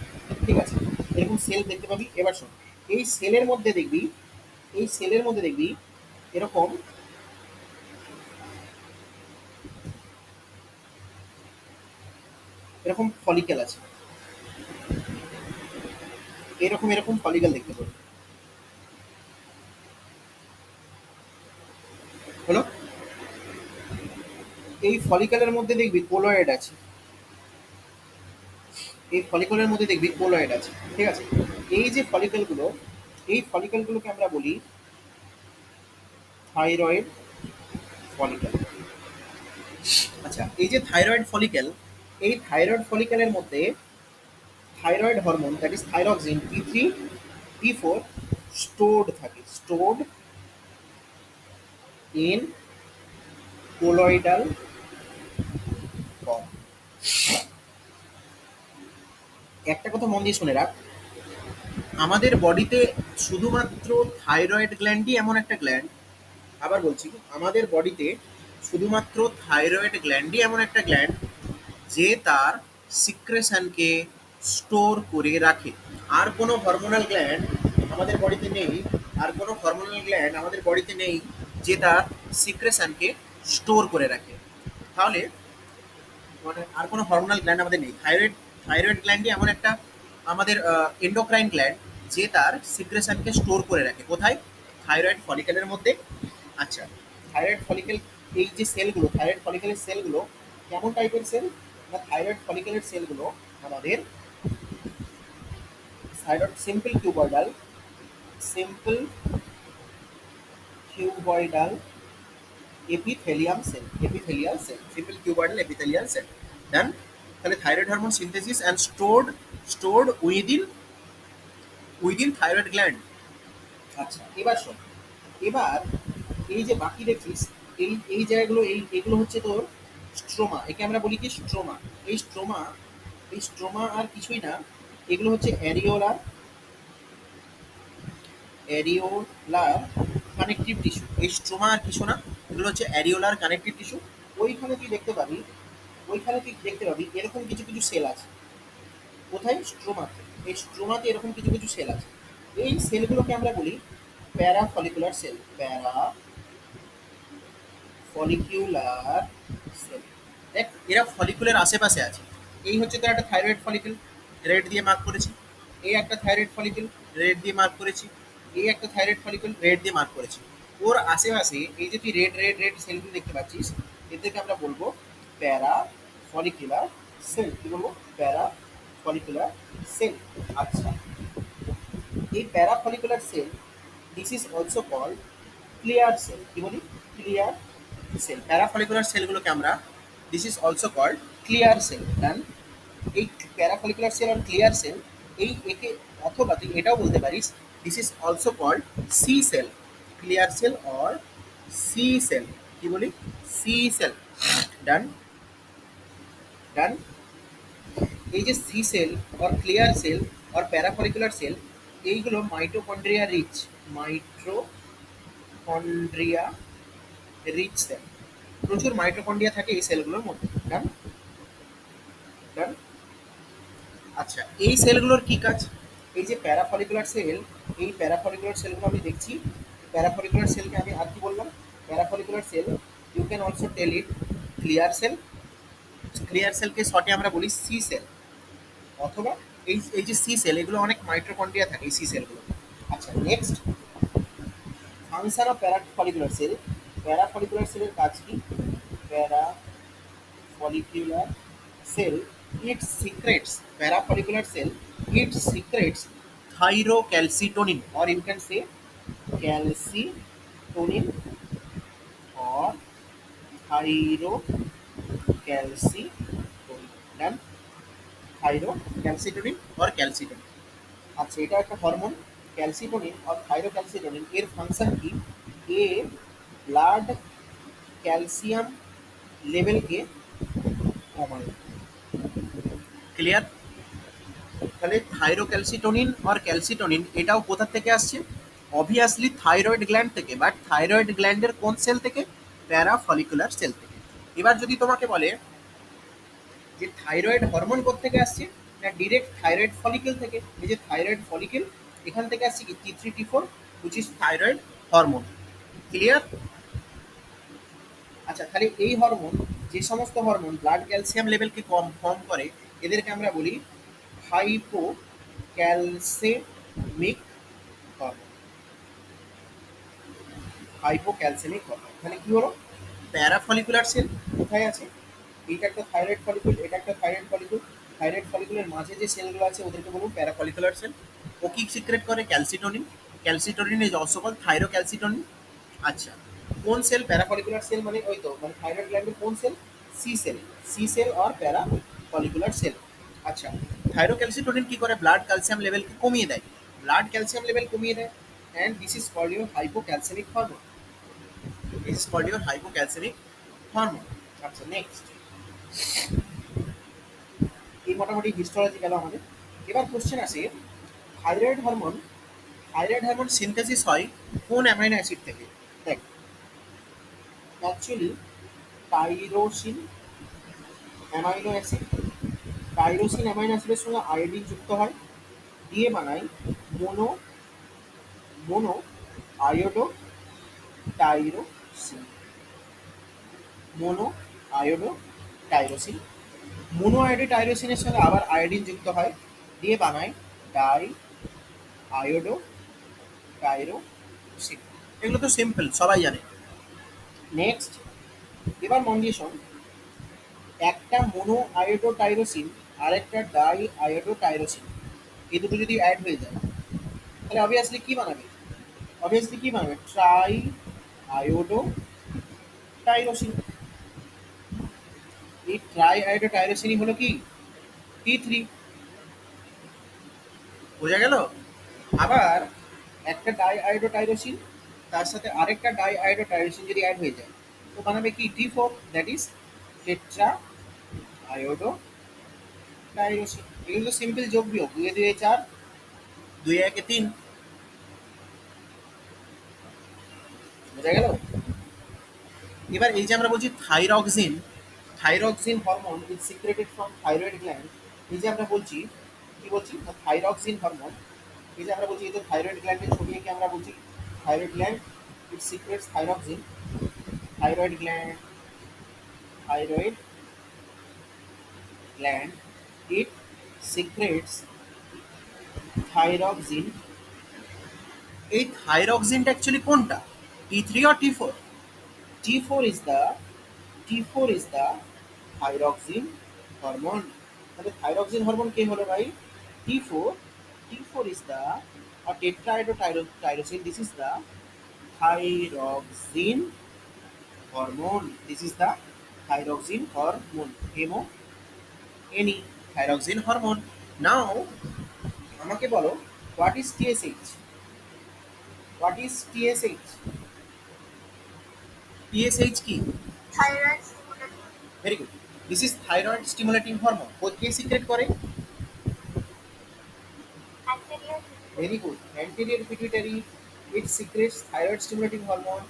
ঠিক আছে? এরকম সেল দেখতে পাবি। এবার শোন, এই সেলের মধ্যে দেখবি, এই সেলের মধ্যে দেখবি এরকম এরকম ফলিকেল আছে, এরকম এরকম ফলিকেল দেখতে পাবি। হলো? এই ফলিকেলের মধ্যে দেখবি কোলয়েড আছে, এই ফলিকলের মধ্যে দেখবি কোলয়েড আছে, ঠিক আছে? এই যে ফলিকলগুলো, এই ফলিকলগুলোকে আমরা বলি থাইরয়েড ফলিকল। আচ্ছা, এই যে থাইরয়েড ফলিকেল, এই থাইরয়েড ফলিকেলের মধ্যে thyroid hormone, that is thyroxine T3 T4 stored থাকে, স্টোরড ইন কোলয়েডাল ফর্ম। একটা কথা মন দিয়ে শুনে রাখ, আমাদের বডিতে শুধুমাত্র থাইরয়েড গ্ল্যান্ডই এমন একটা গ্ল্যান্ড, আবার বলছি, আমাদের বডিতে শুধুমাত্র থাইরয়েড গ্ল্যান্ডই এমন একটা গ্ল্যান্ড যে তার সিক্রেশনকে স্টোর করে রাখে। আর কোনো হরমোনাল গ্ল্যান্ড আমাদের বডিতে নেই, আর কোনো হরমোনাল গ্ল্যান্ড আমাদের বডিতে নেই যে তার সিক্রেশনকে স্টোর করে রাখে। তাহলে মানে আর কোনো হরমোনাল গ্ল্যান্ড আমাদের নেই। থাইরয়েড গ্ল্যান্ডই এমন একটা আমাদের এন্ডোক্রাইন গ্ল্যান্ড যে তার সিক্রেশনকে স্টোর করে রাখে। কোথায়? থাইরয়েড ফলিকেলের মধ্যে। আচ্ছা, থাইরয়েড ফলিকেল, এই যে সেলগুলো, থাইরয়েড ফলিকেলের সেলগুলো কেমন টাইপের সেল? না, থাইরয়েড ফলিকেলের সেলগুলো আমাদের thyroid simple cuboidal epithelial cell, simple cuboidal epithelial cell. Done? তাহলে thyroid hormone synthesis and stored within thyroid gland. আচ্ছা এবার শোন, এবার এই যে বাকি দেখছিস, এই এই জায়গাগুলো, এগুলো হচ্ছে তোর স্ট্রোমা। একে আমরা বলি কি? স্ট্রোমা। এই স্ট্রোমা, এই স্ট্রোমা আর কিছুই না, এগুলো হচ্ছে অ্যারিওলার কানেকটিভ টিস্যু। এই স্ট্রোমা আর কিছু না, এগুলো হচ্ছে অ্যারিওলার কানেকটিভ টিস্যু। ওইখানে তুই দেখতে পাবি, ওইখানে তুই দেখতে পাবি এরকম কিছু কিছু সেল আছে। কোথায়? স্ট্রোমাতে। এই স্ট্রোমাতে এরকম কিছু কিছু সেল আছে। এই সেলগুলোকে আমরা বলি প্যারা ফলিকুলার সেল, প্যারা ফলিকিউলার সেল। দেখ, এরা ফলিকুলের আশেপাশে আছে। এই হচ্ছে তো একটা থাইরয়েড ফলিকেল, রেড দিয়ে মার্ক করেছি। এই একটা থাইরয়েড ফলিকেল, রেড দিয়ে মার্ক করেছি। এই একটা থাইরয়েড ফলিকল রেড দিয়ে মার্ক করেছি। ওর আশেপাশে এই যে তুই রেড রেড রেড সেলগুলো দেখতে পাচ্ছিস, এদেরকে আমরা বলবো প্যারা ফলিকুলার সেল। কি বলবো? প্যারা ফলিকুলার সেল। আচ্ছা, এই para follicular cell, this is also called clear cell. কি বলি? Clear cell. প্যারা ফলিকুলার সেলগুলোকে আমরা this is also called clear cell. Done. এই প্যারাফলিকুলার সেল আর ক্লিয়ার সেল, এই একে, অথবা তুই এটাও বলতে পারিস this is also called C cell. Clear cell or C cell. কি বলি? C cell. ডান। ডান। এই যে C cell or clear cell or parafollicular cell, এইগুলো mitochondria rich, mitochondria rich cell. প্রচুর মাইটোকন্ড্রিয়া থাকে এই সেলগুলোর মধ্যে। ডান। ডান। আচ্ছা, এই সেলগুলোর কি কাজ? এই যে প্যারাফলিকুলার সেল, এই প্যারাফলিকুলার সেলগুলো আমি দেখছি। প্যারাফলিকুলার সেলকে আমি আর কি বললাম? Parafollicular cell, you can also tell it clear cell. Clear সেলকে শর্টে আমরা বলি সি সেল। অথবা এই এই যে সি সেল, এগুলো অনেক মাইটোকন্ড্রিয়া থাকে এই সি সেলগুলো। আচ্ছা, নেক্সট, ফাংশন অফ প্যারাফলিকুলার সেল। প্যারাফলিকুলার সেলের কাজ কি? প্যারাফলিকুলার cell, it secretes, parafollicular cell, it secretes thyrocalcitonin, or you can say calcitonin or thyrocalcitonin. Done. Thyrocalcitonin or calcitonin. আচ্ছা, এটা একটা হরমোন ক্যালসিটোনিন আর থাইরোক্যালসিটোনিন। এর ফাংশন কি? এ ব্লাড ক্যালসিয়াম লেভেলকে কমায়। ক্লিয়ার? তাহলে থাইরোক্যালসিটোনিন আর ক্যালসিটোনিন এটাও কোথা থেকে আসছে? অবভিয়াসলি থাইরয়েড গ্ল্যান্ড থেকে। বাট থাইরয়েড গ্ল্যান্ডের কোন সেল থেকে? প্যারাফলিকুলার সেল থেকে। এবার যদি তোমাকে বলে যে থাইরয়েড হরমোন কোত্থেকে আসছে, না ডিরেক্ট থাইরয়েড ফলিকেল থেকে। এই যে থাইরয়েড ফলিকেল, এখান থেকে আসছে কি T3 T4, which is thyroid hormone. Clear? আচ্ছা, তাহলে এই হরমোন, যে সমস্ত হরমোন ব্লাড ক্যালসিয়াম লেভেলকে কম করে, এদেরকে আমরা বলি হাইপো ক্যালসেমিক হরমোন। Hypocalcaemic hormone. তাহলে কি হলো? প্যারাফলিকুলার সেল কোথায় আছে? এইটা একটা থাইরয়েড ফলিকুল, এটা একটা থাইরয়েড ফলিকুল। থাইরয়েড ফলিকুলের মাঝে যে সেলগুলো আছে ওদেরকে বলবো প্যারাফলিকুলার সেল। ও কি সিক্রেট করে? Calcitonin. Calcitonin is also called thyrocalcitonin. আচ্ছা, কোন সেল? প্যারাফলিকুলার সেল মানে ওই তো, মানে থাইরয়েড গ্ল্যান্ডের কোন cell? C cell. C cell আর প্যারাফলিকুলার সেল। আচ্ছা, থাইরোক্যালসিটোনিন কি করে? ব্লাড ক্যালসিয়াম লেভেলকে কমিয়ে দেয়। ব্লাড ক্যালসিয়াম লেভেল কমিয়ে দেয়, and this is called your hypocalcemic hormone. This is called your hypocalcemic hormone. আচ্ছা, নেক্সট, এই মোটামুটি হিস্টোলজি গেল আমাদের। এবার কোশ্চেন আসে, thyroid hormone, thyroid hormone synthesis হয় কোন অ্যামাইনো অ্যাসিড থেকে? দেখ, actually tyrosine amino acid, tyrosine amino অ্যাসিডের সঙ্গে আয়োডিন যুক্ত হয়, দিয়ে বানায় mono mono iodo tyrosine. Mono iodo tyrosine. Mono iodo টাইরোসিনের সঙ্গে আবার আয়োডিন যুক্ত হয়, দিয়ে বানায় ডাই আয়োডো টাইরোসিন। এগুলো তো সিম্পল, সবাই জানে। নেক্সট, এবার মন দিয়ে শোন, একটা মোনো আয়োডো টাইরোসিন আর একটা ডাই আয়োডো টাইরোসিন, এই দুটো যদি অ্যাড হয়ে যায়, তাহলে অবভিয়াসলি কি বানাবে? অবভিয়াসলি কি বানাবে? Try iodo tyrosine. এই ট্রাই আয়োডো টাইরোসিনই হলো কি? T3। বোঝা গেল? আবার একটা ডাই আয়োডো টাইরোসিন, তার সাথে আরেকটা ডাই আয়োডো টাইরোসিন যদি অ্যাড হয়ে যায়, তো বানাবে কি? T4, that is tetra iodo tyrosine. এগুলো সিম্পল যোগ বিয়োগ, 2 এ 2 এ 4, 2 এ 1 এ 3। বোঝা গেল? এবার এই যে আমরা বলছি thyroxine, thyroxine hormone is secreted from thyroid gland. এই যে আমরা বলছি, কি বলছি? থাইরক্সিন হরমোন, এই যে আমরা বলছি, এই যে থাইরয়েড গ্ল্যান্ডের ছবি এঁকে আমরা বলছি thyroid gland it secrets thyroxine. Thyroid gland, thyroid gland it secretes thyroxine এই থাইরক্সিনটা অ্যাকচুয়ালি কোনটা, T3 or T4? T4 is the T4 is the thyroxine hormone. তাহলে থাইরক্সিন হরমোন কে হলো ভাই? T4. T4 is the or tetrahydrotyrosine. This is the thyroxine hormone. This is the thyroxine hormone. Any thyroxine hormone. Now আমাকে বলো, what is TSH? What is TSH? TSH কি? Thyroid stimulating. Very good. This is thyroid stimulating hormone. কে secrete করে? Anterior very pituitary. Good, anterior pituitary. It secretes thyroid stimulating hormone.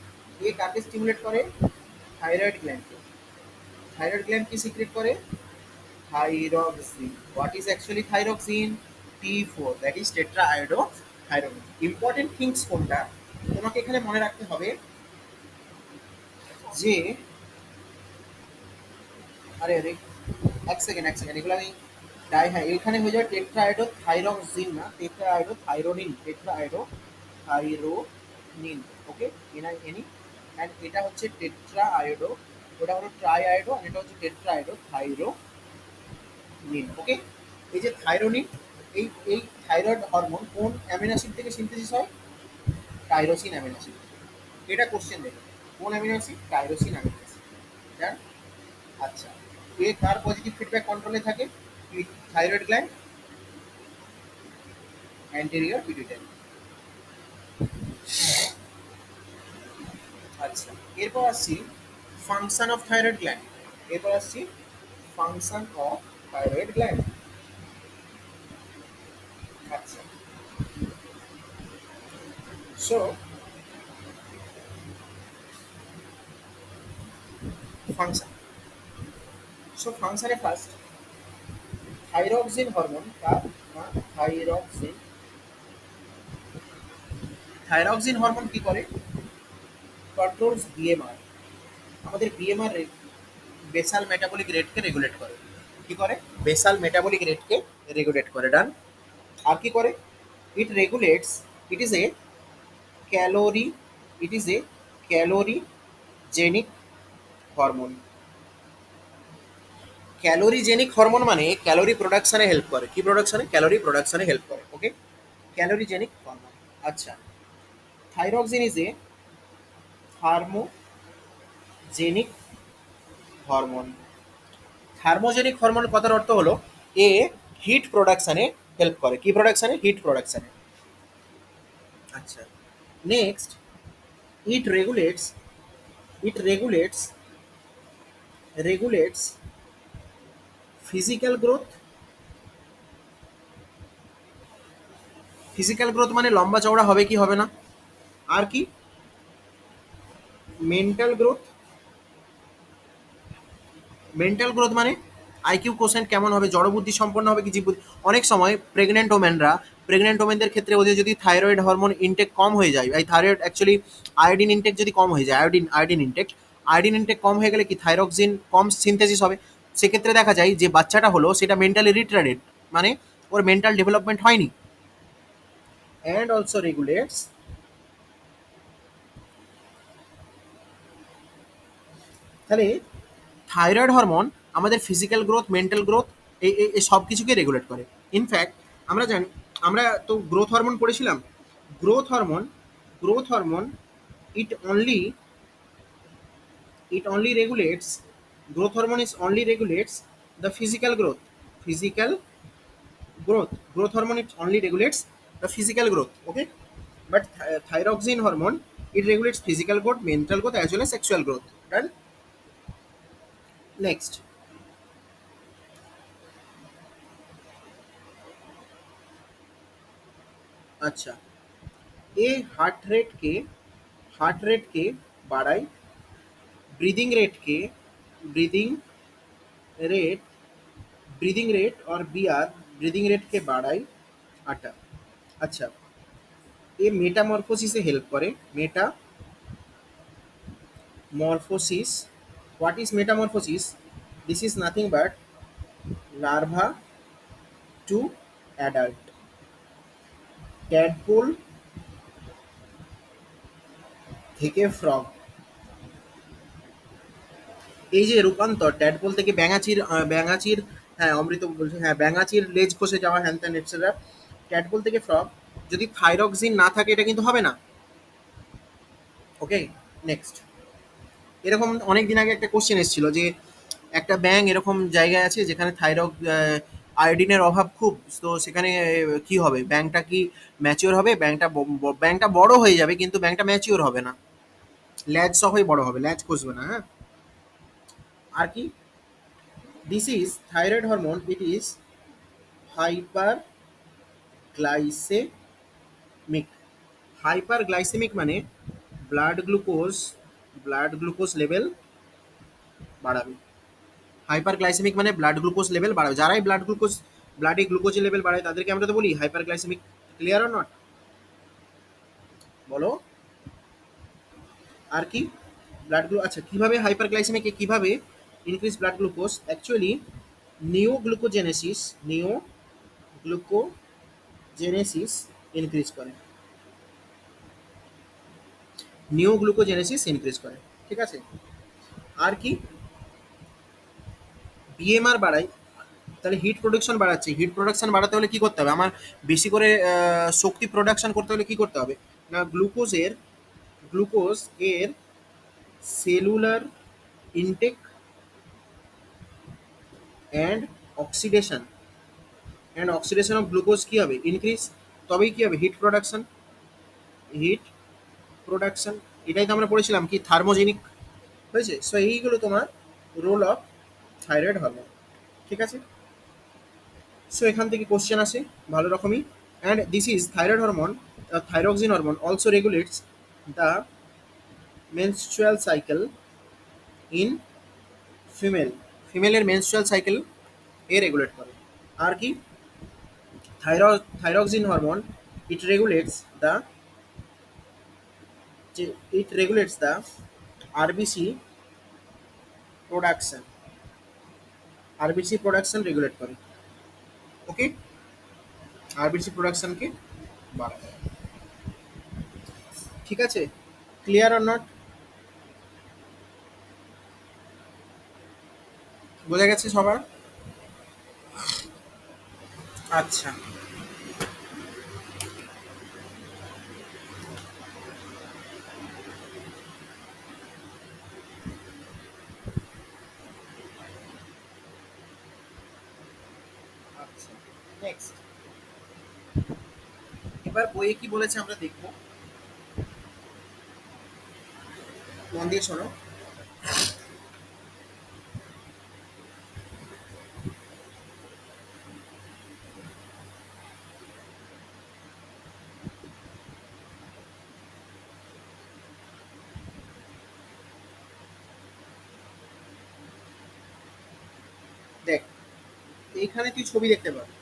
এ কাকে stimulate করে? Thyroid গ্ল্যান্ডকে। Thyroid gland কি secrete করে? Thyroxine. What is actually thyroxine? T4, that is tetraiodothyronine. Important things কোনটা তোমাকে এখানে মনে রাখতে হবে যে, আরে আরে এক সেকেন্ড এগুলো আমি হ্যাঁ, এখানে হয়ে যাবে টেট্রাআয়োডোথাইরক্সিন, না টেট্রাআয়োডোথাইরোনিন। টেট্রাআয়োডোথাইরোনিন। ওকে, এনি অ্যান্ড এটা হচ্ছে টেট্রাআয়োডো, ওটা হলো ট্রাইআয়োডো, আর এটা হচ্ছে টেট্রাআয়োডোথাইরোনিন। ওকে, এই যে থাইরোনিন, এই এই থাইরয়েড হরমোন কোন অ্যামিনো অ্যাসিড থেকে সিনথেসিস হয়? Tyrosine amino acid. এটা কোশ্চেন দেবে, কোন amino acid? Tyrosine amino acid. Done. আচ্ছা, এ কার পজিটিভ ফিডব্যাক কন্ট্রোলে থাকে? Thyroid gland, anterior pituitary. আচ্ছা, এরপর আসছি ফাংশন অফ থাইরয়েড গ্ল্যান্ড। এরপর আসছি ফাংশন অফ থাইরয়েড গ্ল্যান্ড। আচ্ছা, সো ফাংশন, ফাংশনে ফার্স্ট থাইরক্সিন হরমোন কার? থাইরক্সিন। থাইরক্সিন হরমোন কি করে? Controls BMR. আমাদের বিএমআর বেসাল মেটাবলিক রেটকে রেগুলেট করে। কি করে? বেসাল মেটাবলিক রেটকে রেগুলেট করে। ডান। আর কি করে? It regulates, it is a calorie, it is a calorigenic hormone. Calorigenic hormone মানে ক্যালোরি প্রোডাকশনে হেল্প করে। কি প্রোডাকশনে? ক্যালোরি প্রোডাকশনে হেল্প করে। Okay, calorigenic hormone. আচ্ছা, thyroxine is a thermogenic hormone. Thermogenic hormone কথার অর্থ হলো এ হিট প্রোডাকশনে হেল্প করে। কি প্রোডাকশনে? হিট প্রোডাকশনে। আচ্ছা, next, it regulates, it regulates regulates physical growth. Physical growth মানে লম্বা চওড়া হবে কি হবে না। আর কি? Mental growth. মেন্টাল গ্রোথ মানে আইকিউ কোশেন্ট কেমন হবে, জড়বুদ্ধি সম্পন্ন হবে কি জীববুদ্ধি। অনেক সময় প্রেগনেন্ট ওমেনদের ক্ষেত্রে ওদের যদি থাইরয়েড হরমোন ইনটেক কম হয়ে যায়, এই থাইরয়েড অ্যাকচুয়ালি আয়োডিন ইনটেক যদি কম হয়ে যায়, আয়োডিন ইনটেক কম হয়ে গেলে কি থাইরক্সিন কম সিনথেসিস হবে। সেক্ষেত্রে দেখা যায় যে বাচ্চাটা হলো সেটা মেন্টালি রিটার্ডেড, মানে ওর মেন্টাল ডেভেলপমেন্ট হয়নি। অ্যান্ড অলসো রেগুলেটস, তাহলে থাইরয়েড হরমোন আমাদের ফিজিক্যাল গ্রোথ, মেন্টাল গ্রোথ, এই সব কিছুকে রেগুলেট করে। ইনফ্যাক্ট আমরা জানি, আমরা তো গ্রোথ হরমোন পড়েছিলাম। Growth hormone, growth hormone it only, it only regulates, growth hormone is only regulates the physical growth. Physical growth hormone, it only regulates the physical growth. Okay, but thyroxine hormone, it regulates physical growth, mental growth, as well as sexual growth. Done. Next, अच्छा, ये heart rate के बाढ़ाई, breathing rate breathing rate और BR breathing rate के बाढ़ाई आटा। अच्छा, ये मेटामॉर्फोसिस हेल्प करे। Metamorphosis, what is metamorphosis? This is nothing but larva to adult, tadpole থেকে ফ্রগ, এই যে রূপান্তর ট্যাডপোল থেকে ব্যাঙাচির ব্যাঙাচির, হ্যাঁ অমৃত বলছে, হ্যাঁ ব্যাঙাচির লেজ খসে যাওয়া হ্যান ত্যান এটসেট্রা, ট্যাডপোল থেকে ফ্রগ, যদি থাইরক্সিন না থাকে এটা কিন্তু হবে না। ওকে, নেক্সট। এরকম অনেক দিন আগে একটা কোশ্চেন এসেছিল যে একটা ব্যাঙ এরকম জায়গায় আছে যেখানে আয়োডিনের অভাব খুব, তো সেখানে কি হবে, ব্যাঙটা কি ম্যাচিওর হবে, ব্যাঙটা বড় হয়ে যাবে কিন্তু ব্যাঙটা ম্যাচিওর হবে না, ল্যাজ সহই বড় হবে, ল্যাজ কষবে না, হ্যাঁ। আর কি, this is thyroid hormone, it is hyperglycaemic. Hyperglycaemic মানে ব্লাড গ্লুকোজ লেভেল বাড়াবে। হাইপারগ্লাইসেমিক মানে ব্লাড গ্লুকোজ লেভেল বাড়াবে, যারাই ব্লাডে গ্লুকোজের লেভেল বাড়ায় তাদেরকে আমরা তো বলি হাইপারগ্লাইসেমিক। ক্লিয়ার অর নট, বলো। আর কি, আচ্ছা কিভাবে হাইপারগ্লাইসেমিকে কিভাবে increase blood glucose, actually neoglucogenesis neoglucogenesis increase করে, ঠিক আছে। আর কি, বিএমআর বাড়ায়, তাহলে হিট প্রোডাকশন বাড়াচ্ছে, হিট প্রোডাকশন বাড়াতে হলে কি করতে হবে, আমার বেশি করে শক্তি প্রোডাকশন করতে হলে কি করতে হবে, না গ্লুকোজ এর cellular intact and oxidation of glucose কি হবে, ইনক্রিজ, তবেই কি হবে, হিট প্রোডাকশন। এটাই তো আমরা পড়েছিলাম কি, থার্মোজেনিক, হয়েছে। সো এইগুলো তোমার রোল অফ থাইরয়েড হরমোন, ঠিক আছে। সো এখান থেকে কোশ্চেন আসে ভালো রকমই। And this is thyroid hormone, thyroxine hormone also regulates the menstrual cycle in female, ফিমেলের মেনস্ট্রুয়াল সাইকেল এ রেগুলেট করে। আর কি, thyroxine hormone, it regulates the it regulates the RBC production, regulate করে। ওকে, আরবিসি প্রোডাকশনকে বাড়ায়, ঠিক আছে। ক্লিয়ার অর নট, বোঝা গেছে সবার? আচ্ছা, আচ্ছা, নেক্সট। এবার বইয়ে কি বলেছে আমরা দেখবো, মন দিয়ে শোনো। দেখ, এইখানে তুই ছবি দেখতে পাবি,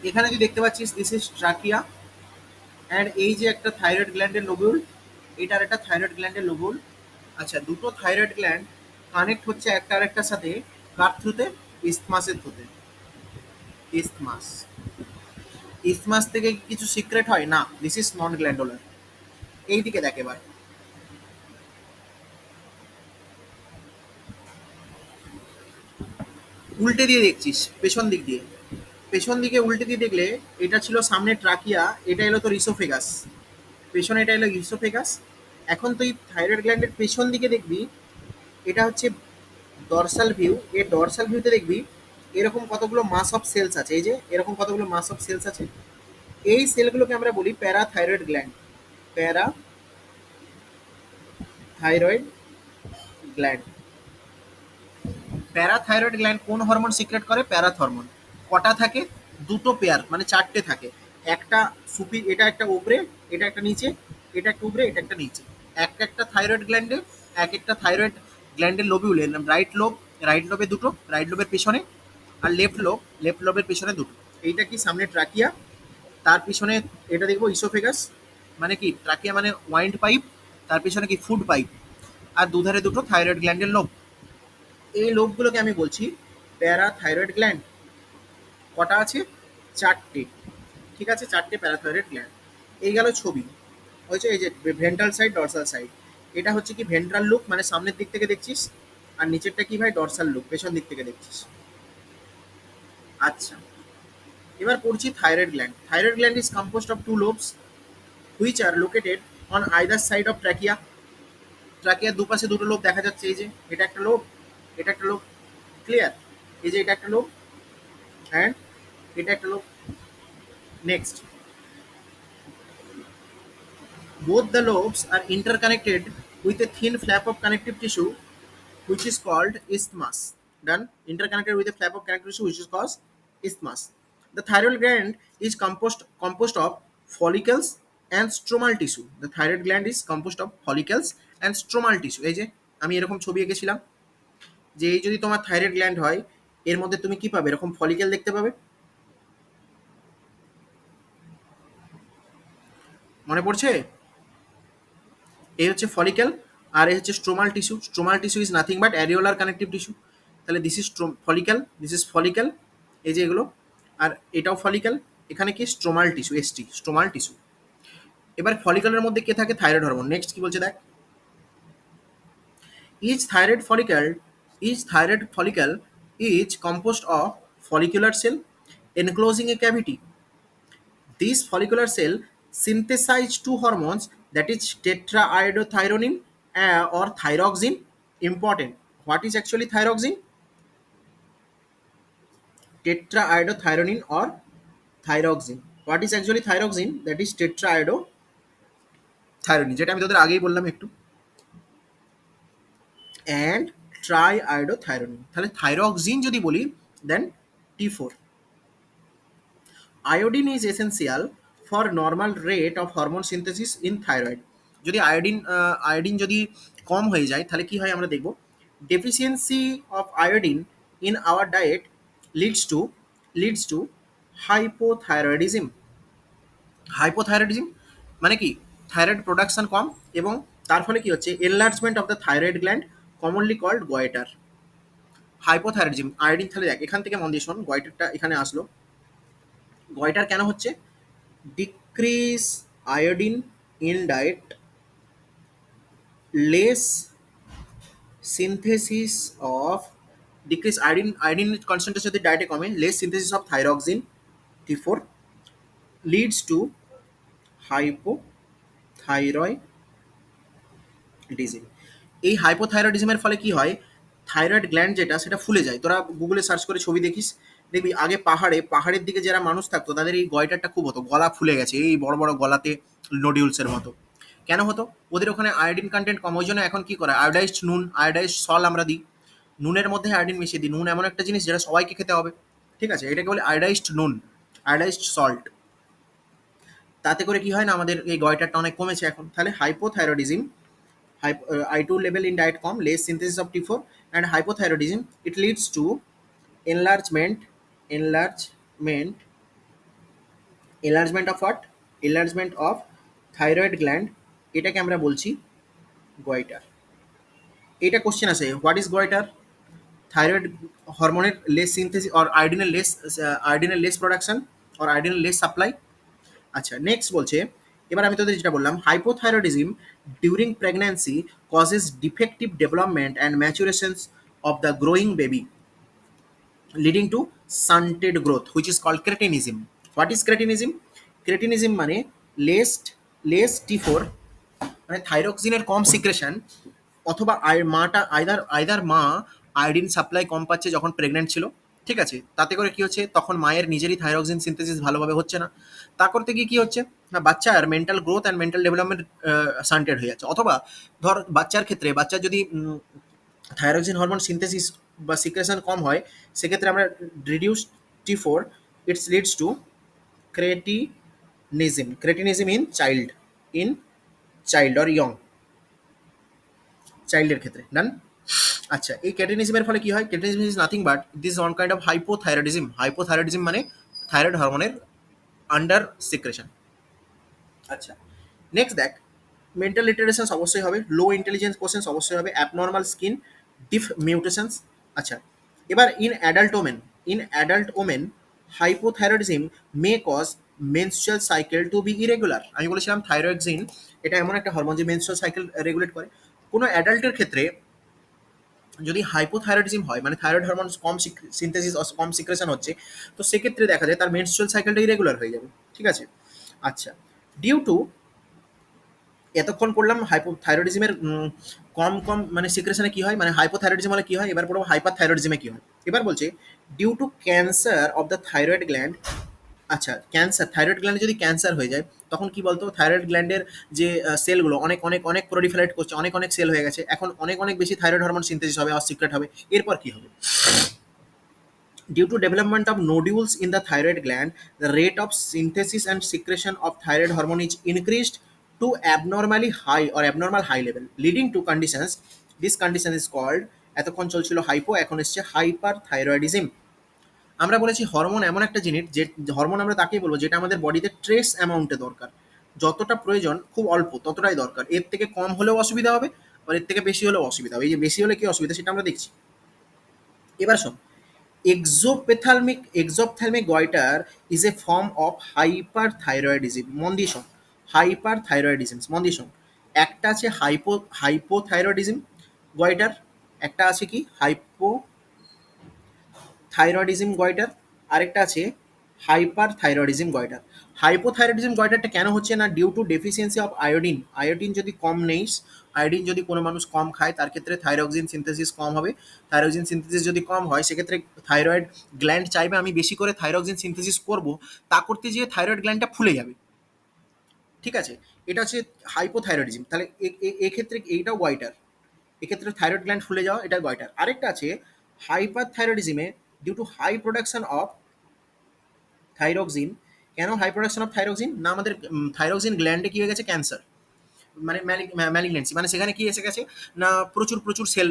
এখানে তুই দেখতে পাচ্ছিস দিস ইজ ট্রাকিয়া, অ্যান্ড এই যে একটা থাইরয়েড গ্ল্যান্ডের লোবিউল, এটার একটা থাইরয়েড গ্ল্যান্ডের লোবিউল। আচ্ছা, দুটো থাইরয়েড গ্ল্যান্ড কানেক্ট হচ্ছে একটা আরেকটার সাথে, কার থ্রুতে, ইসথমাসের থ্রুতে। ইসথমাস, ইসথমাস থেকে কি কিছু সিক্রেট হয় না, দিস ইজ নন গ্ল্যান্ডুলার। এইদিকে দেখ এবার, উল্টে দিয়ে দেখছিস, পেছন দিক দিয়ে, পেছন দিকে উল্টে দিয়ে দেখলে এটা ছিল সামনে ট্রাকিয়া, এটা এলো তোর ইসোফেগাস, পেছনে এটা এলো ইসোফেগাস। এখন তুই থাইরয়েড গ্ল্যান্ডের পেছন দিকে দেখবি, এটা হচ্ছে ডরসাল ভিউ, এই ডরসাল ভিউতে দেখবি এরকম কতগুলো মাস অফ সেলস আছে, এই যে এরকম কতগুলো মাস অফ সেলস আছে, এই সেলগুলোকে আমরা বলি parathyroid gland, parathyroid gland. Parathyroid gland কোন হরমোন সিক্রেট করে, প্যারাথরমোন। কটা থাকে, দুটো পেয়ার, মানে চারটে থাকে, একটা এটা একটা উপরে, এটা একটা নিচে, এটা একটা উপরে, এটা একটা নিচে, একটা থাইরয়েড গ্ল্যান্ডে, একটা থাইরয়েড গ্ল্যান্ডের লোবিউলে, রাইট লোবে দুটো, রাইট লোবের পেছনে, আর লেফট লোবের পেছনে দুটো। এইটা কি, সামনে ট্রাকিয়া, তার পিছনে এটা দেখবো ইসোফেগাস, মানে কি ট্রাকিয়া মানে ওয়াইন্ড পাইপ, তার পিছনে কি ফুড পাইপ, আর দুধারে দুটো থাইরয়েড গ্ল্যান্ডের লোব। এই লোবগুলোকে আমি বলছি প্যারাথাইরয়েড গ্ল্যান্ড। কটা আছে, চারটে, ঠিক আছে, চারটে প্যারাথাইরয়েড গ্ল্যান্ড। এই গেল ছবি। হচ্ছে এই যে ভেন্ট্রাল সাইড ডরসাল সাইড, এটা হচ্ছে কি ভেন্ট্রাল লুক মানে সামনের দিক থেকে দেখছিস, আর নিচেরটা কি ভাই ডরসাল লুক পেছন দিক থেকে দেখছিস। আচ্ছা, এবার পড়ছি thyroid gland. Thyroid gland is composed of two lobes which are located on either side of trachea. ট্র্যাকিয়ার দুপাশে দুটো লোব দেখা যাচ্ছে, এই যে এটা একটা লোব, এটা একটা লোব, ক্লিয়ার? এই যে এটা একটা লোব অ্যান্ড এটা একটা lobe. Next, both the lobes are interconnected with a thin flap of connective tissue which is called isthmus. Done. Interconnected with a flap of connective tissue which is called isthmus. The thyroid gland is composed of follicles and stromal tissue. The thyroid gland is composed of follicles and stromal tissue. এই যে আমি এরকম ছবি এঁকেছিলাম যে এই যদি তোমার থাইরয়েড গ্ল্যান্ড হয়, এর মধ্যে তুমি কি পাবে, এরকম ফলিকেল দেখতে পাবে। মনে পড়ছে? এই হচ্ছে ফলিকেল আর এই হচ্ছে stromal tissue. Stromal tissue is nothing but areolar connective tissue. তাহলে this is follicle, this is follicle, এই যে এগুলো, আর এটাও ফলিকেল। এখানে কি stromal tissue, ST stromal tissue. এবার ফলিকেলের মধ্যে কে থাকে, থাইরয়েড হরমোন। নেক্সট কি বলছে দেখ, each thyroid follicle each thyroid follicle is composed of follicular cell enclosing a cavity. These follicular cell synthesize two hormones, that is tetraiodothyronine or thyroxine. Important. What is actually thyroxine? Tetraiodothyronine or thyroxine. What is actually thyroxine? That is tetraiodothyronine, যেটা আমি তোদের আগেই বললাম একটু, and triiodothyronine. তাহলে thyroxine যদি বলি দেন T4. Iodine is essential for normal rate of hormone synthesis in thyroid. যদি আয়োডিন যদি কম হয়ে যায় তাহলে কি হয় আমরা দেখব, deficiency of iodine in our diet leads to hypothyroidism. Hypothyroidism মানে কি, থাইরয়েড প্রোডাকশন কম এবং তার ফলে কি হচ্ছে, enlargement of the thyroid gland commonly called goitre. Hypothyroidism, iodine, তাহলে দেখ এখান থেকে মন দিয়ে শোন, গয়েটারটা এখানে আসলো। গয়েটার কেন হচ্ছে, decrease iodine in diet, less synthesis of decrease iodine concentration যদি ডায়েটে কমে, less synthesis of thyroxine T4 leads to hypothyroidism. এই হাইপোথাইরয়েডিজমের ফলে কি হয়, থাইরয়েড গ্ল্যান্ড যেটা সেটা ফুলে যায়। তোরা গুগলে সার্চ করে ছবি দেখিস, দেখবি আগে পাহাড়ের দিকে যারা মানুষ থাকতো তাদের এই গয়টারটা খুব হতো, গলা ফুলে গেছে এই বড় বড় গলাতে নোডিউলসের মতো। কেন হতো, ওদের ওখানে আয়োডিন কন্টেন্ট কম, ওই জন্য এখন কি করে আয়োডাইজড নুন, আয়োডাইজড সল আমরা দিই, নুনের মধ্যে আয়োডিন মিশিয়ে দিই। নুন এমন একটা জিনিস যেটা সবাইকে খেতে হবে, ঠিক আছে, এটাকে বলে আয়োডাইজড নুন, আয়োডাইজড সল্ট। তাতে করে কি হয় না, আমাদের এই গয়টারটা অনেক কমেছে এখন। তাহলে hypothyroidism, I2 level in diet com, less synthesis of T4 and hypothyroidism, it leads to enlargement enlargement enlargement of what, enlargement of thyroid gland, এটাকে আমরা বলছি গয়টার। এটা কোশ্চেন আছে, হোয়াট ইজ গয়টার, থাইরয়েড হরমোনের লেস সিনথেসিস অর আয়োডিনের less production or আয়োডিনের less supply. আচ্ছা, next বলছে, এবার আমি তোদের যেটা বললাম, hypothyroidism during pregnancy causes defective development and maturations of the growing baby leading to stunted growth which is called cretinism. What is cretinism? Cretinism মানে less T4 মানে থাইরক্সিনের কম সিক্রেশন, অথবা মাটা আইদার মা আয়োডিন সাপ্লাই কম পাচ্ছে যখন প্রেগনেন্ট ছিল, ঠিক আছে, তাতে করে কি হচ্ছে, তখন মায়ের নিজেরই থাইরক্সিন সিনথেসিস ভালোভাবে হচ্ছে না। তা করতে গিয়ে কি হচ্ছে না, বাচ্চার mental growth and mental development stunted হয়ে যাচ্ছে। অথবা ধর বাচ্চার ক্ষেত্রে, বাচ্চার যদি থাইরক্সিন হরমোন সিনথেসিস বা সিক্রেশন কম হয়, সেক্ষেত্রে আমরা reduce T4, it's leads to cretinism in child or young চাইল্ডের ক্ষেত্রে। ডান। আচ্ছা, এই ক্রেটিনিজমের ফলে কি হয়, cretinism is nothing but this one kind of hypothyroidism. Hypothyroidism মানে থাইরয়েড হরমোনের আন্ডার সিক্রেশন। আচ্ছা, নেক্সট দেখ, মেন্টাল রিটার্ডেশনস অবশ্যই হবে, লো ইন্টেলিজেন্স কোশ্চেন্স অবশ্যই হবে, অ্যাবনর্মাল স্কিন ডিফ মিউটেশনস। আচ্ছা, এবার in adult women hypothyroidism may cause menstrual cycle to be irregular. আমি বলেছিলাম থাইরয়েক্সিন এটা এমন একটা হরমোন যে মেনস্ট্রুয়াল সাইকেল রেগুলেট করে। কোনো অ্যাডাল্টের ক্ষেত্রে যদি হাইপোথাইরয়েডিজম হয়, মানে থাইরয়েড হরমোন কম সিনথেসিস কম সিক্রেশন হচ্ছে, তো সেক্ষেত্রে দেখা যায় তার মেনস্ট্রুয়াল সাইকেলটা ইরেগুলার হয়ে যাবে। ঠিক আছে? আচ্ছা, ডিউ টু এতক্ষণ পড়লাম হাইপোথাইরয়েডিজমের কম কম মানে সিক্রেশনে কি হয়, মানে হাইপোথাইরয়েডিজম হলে কি হয়, এবার পড়বো হাইপার থাইরয়েডিজমে কি হয়। এবার বলছে due to cancer of the thyroid gland. আচ্ছা, ক্যান্সার, থাইরয়েড গ্ল্যান্ডে যদি ক্যান্সার হয়ে যায় তখন কি বলতো, থাইরয়েড গ্ল্যান্ডের যে সেলগুলো অনেক অনেক অনেক প্রলিফারেট করছে, অনেক অনেক সেল হয়ে গেছে, এখন অনেক অনেক বেশি থাইরয়েড হরমোন সিনথেসিস হবে আর সিক্রেট হবে। এরপর কি হবে? Due to development of nodules in the thyroid gland, the rate of synthesis and secretion of thyroid hormone is increased to abnormally high or abnormal high level, leading to conditions. This condition is called, এতক্ষণ চলছিল hypo, এখন এসছে hyper thyroidism. আমরা বলেছি hormone এমন একটা জিনিস, যে হরমোন আমরা তাকেই বলবো যেটা আমাদের বডিতে ট্রেস অ্যামাউন্টে দরকার, যতটা প্রয়োজন খুব অল্প ততটাই দরকার, এর থেকে কম হলেও অসুবিধা হবে আর এর থেকে বেশি হলেও অসুবিধা হবে। এই যে বেশি হলে কি অসুবিধা সেটা আমরা দেখছি। এবার শোন, exophthalmic goiter is a form of hyperthyroidism। মন দিয়ে শোন, হাইপারথাইরয়েডিজম মন দিয়ে শোন। একটা আছে হাইপোথাইরয়েডিজম গয়টার, একটা আছে কি হাইপোথাইরয়েডিজম গয়টার, আরেকটা আছে হাইপারথাইরয়েডিজম গয়টার। হাইপোথাইরয়েডিজম গয়টারটা কেন হচ্ছে না, due to deficiency of iodine. Iodine যদি কম নেই, আয়োডিন যদি কোনো মানুষ কম খায় তার ক্ষেত্রে থাইরক্সিন সিনথেসিস কম হবে। থাইরক্সিন সিনথেসিস যদি কম হয় সেক্ষেত্রে থাইরয়েড গ্ল্যান্ড চাইবে আমি বেশি করে থাইরক্সিন সিনথেসিস করব, তা করতে গিয়ে থাইরয়েড গ্ল্যান্ডটা ফুলে যাবে। ঠিক আছে? এটা হচ্ছে হাইপোথাইরয়েডিজম। তাহলে এক্ষেত্রে এইটাও গয়টার, এক্ষেত্রে থাইরয়েড গ্ল্যান্ড ফুলে যাওয়া, এটা গয়টার। আরেকটা আছে হাইপার থাইরয়েডিজমে due to high production of thyroxine. কেন হাই প্রোডাকশন অফ থাইরক্সিন না, আমাদের থাইরক্সিন গ্ল্যান্ডে কি হয়ে গেছে, ক্যান্সার, মানে ম্যালিগনেন্সি, মানে সেখানে কি এসে গেছে না, প্রচুর প্রচুর সেল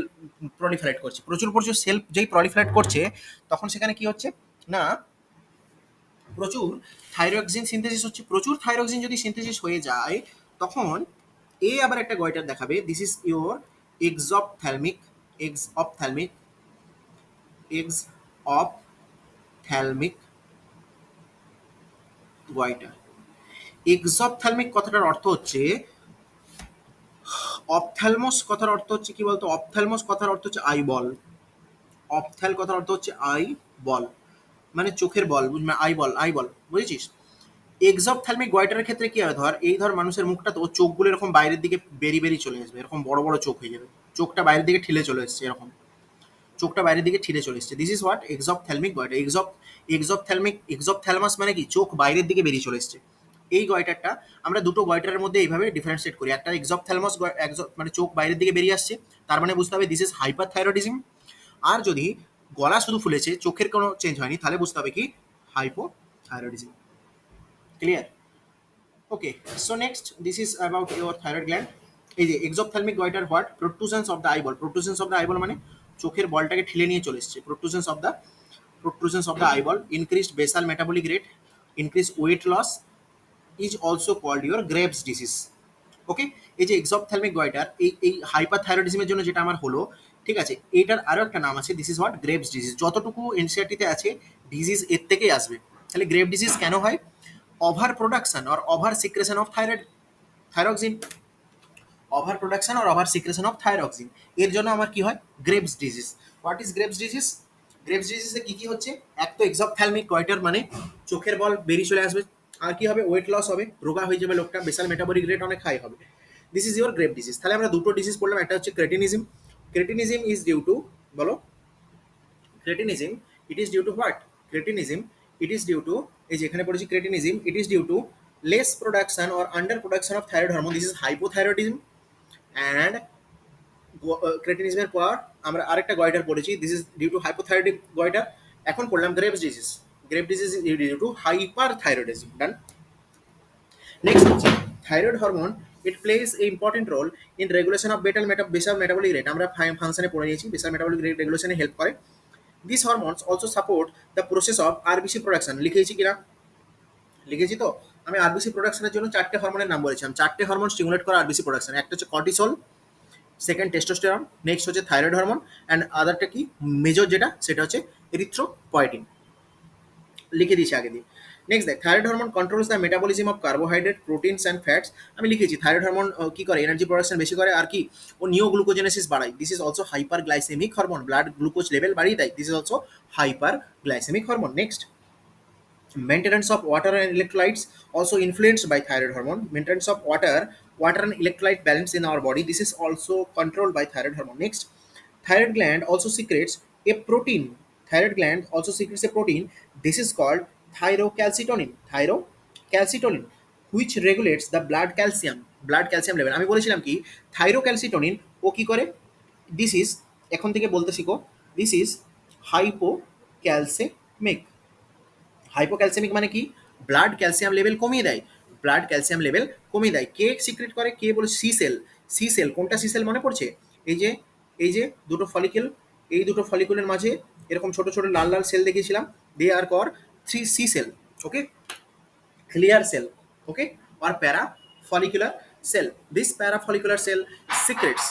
প্রলিফারেট করছে, প্রচুর প্রচুর সেল যেই প্রলিফারেট করছে তখন সেখানে কি হচ্ছে না, প্রচুর থাইরক্সিন সিনথেসিস হচ্ছে। প্রচুর থাইরক্সিন যদি সিনথেসিস হয়ে যায় তখন আবার একটা গয়টার দেখাবে, দিস ইজ ইউর এক্সঅপথ্যালমিক, এক্সঅপথ্যালমিক, এক্সঅপথ্যালমিক গয়টার। এক্সঅপথ্যালমিক কথাটার অর্থ হচ্ছে, অপথ্যালমস কথার অর্থ হচ্ছে কি বলতো, অপথ্যালমস কথার অর্থ হচ্ছে আই বল। অপথ্যাল কথার অর্থ হচ্ছে আই বল, মানে চোখের বল, আই বল, আই বল, বুঝেছিস? এক্সঅপথ্যালমিক গয়টারের ক্ষেত্রে কি হয়, ধর মানুষের মুখটা, তো চোখগুলো এরকম বাইরের দিকে বেরিয়ে বেরিয়ে চলে আসবে, এরকম বড় বড় চোখ হয়ে যাবে, চোখটা বাইরের দিকে ঠেলে চলে এসছে, এরকম চোখটা বাইরের দিকে ঠেলে চলে এসছে। This is what exophthalmic goitre. Exophthalmos মানে কি, চোখ বাইরের দিকে বেরিয়ে চলে এসছে। এই গয়টারটা আমরা দুটো গয়টারের মধ্যে এইভাবে ডিফারেন্সিয়েট করি, একটা এক্সঅপথ্যালমাস মানে চোখ বাইরের দিকে বেরিয়ে আসছে, তার মানে বুঝতে হবে দিস ইজ হাইপারথাইরয়েডিজম। আর যদি গলা শুধু ফুলেছে, চোখের কোনো চেঞ্জ হয়নি, তাহলে বুঝতে হবে কি, hypothyroidism. Clear? Okay, so next this is about your thyroid gland. এই যে exophthalmic goitre what, protrusions of the eyeball. Protrusions of the eyeball মানে চোখের বলটাকে ঠেলে নিয়ে চলে এসছে। Protrusions of the eyeball, increased basal metabolic rate, increase weight loss, is also called your Graves disease. Okay, এই যে এক্সোপথ্যালমিক গয়টার, এই হাইপারথাইরয়েডিজমের জন্য যেটা আমার হলো, ঠিক আছে, এটার আরও একটা নাম আছে, this is what graves disease. যতটুকু এনসিআরটিতে আছে ডিজিজ এর থেকেই আসবে। তাহলে গ্রেভ ডিজিজ কেন হয়, over production or over secretion of thyroxine, over production আর ওভার সিক্রেশন অফ থাইরক্সিন, এর জন্য আমার কি হয়, Graves disease. What is Graves disease? Graves ডিজিজে কি কি হচ্ছে, এক তো এক্সোপথ্যালমিক গয়টার মানে চোখের বল বেরিয়ে চলে আসবে, আর কি হবে, ওয়েট লস হবে, রোগা হয়ে যাবে লোকটা, বেসাল মেটাবলিক রেট অনেক হাই হবে। This is your Grave disease. তাহলে আমরা দুটো ডিজিজ পড়লাম, একটা হচ্ছে cretinism. Cretinism is due to, বলো, cretinism it is due to what, cretinism it is due to, এই যে এখানে পড়েছি cretinism, it is due to less production or under production of thyroid hormone, this is hypothyroidism. And ক্রেটিনিজমের পর আমরা আরেকটা goitre পড়েছি, this is due two হাইপোথাইরয়েডিক goitre. এখন পড়লাম Graves disease. Grave disease is due to hyperthyroidism. Done. Next হচ্ছে thyroid hormone, it plays a important role in regulation of basal metabolic rate. আমরা ফাংশনে পড়ে নিয়েছি, বেসাল মেটাবলিক রেট রেগুলেশনে help করে। This hormones also support the process of RBC production. লিখেছি কিনা, লিখেছি তো। আমি আরবিসি প্রোডাকশনের জন্য চারটে হরমোনের নাম বলেছিলাম, চারটে হরমোন স্টিমুলেট করে আরবিসি প্রোডাকশন। একটা হচ্ছে কর্টিসল, সেকেন্ড টেস্টোস্টেরন, নেক্সট হচ্ছে থাইরয়েড হরমোন, অ্যান্ড আদারটা কি মেজর যেটা, সেটা হচ্ছে এরিথ্রোপয়েটিন। লিখে দিয়েছি আগে দিয়ে। নেক্সট দেখ, thyroid hormone controls the metabolism of carbohydrate, proteins and fats. আমি লিখেছি থাইরয়েড হরমোন কি করে, এনার্জি প্রোডাকশন বেশি করে, আর কি ও নিওগ্লুকোজেনেসিস বাড়ায়। This is also hyper glycemic hormone, blood glucose level বাড়িয়ে দেয়। This is also hyper glycemic hormone. Next, maintenance of water and electrolytes also influenced by thyroid hormone. Maintenance of water and electrolyte balance in our body, this is also controlled by thyroid hormone. Next, thyroid gland also secretes a protein. Thyroid gland also secretes a protein, this is called thyrocalcitonin, which regulates the blood calcium level. আমি বলেছিলাম কি থাইরোক্যালসিটোনিন ও কি করে, this is, এখন থেকে বলতে শিখো, this is hypocalcaemic. Hypocalcaemic মানে কি, ব্লাড ক্যালসিয়াম লেভেল কমিয়ে দেয়, ব্লাড ক্যালসিয়াম লেভেল কমিয়ে দেয়। কে সিক্রেট করে, কে বলে, সি সেল। সি সেল, কোনটা সি সেল মনে পড়ছে, এই যে, এই যে দুটো ফলিকেল, এই দুটো ফলিকুলের মাঝে এরকম ছোট ছোট লাল লাল সেল দেখিয়েছিলাম, দে আর কর three C sell. Okay, clear cell, okay, or parafollicular cell. This parafollicular cell secretes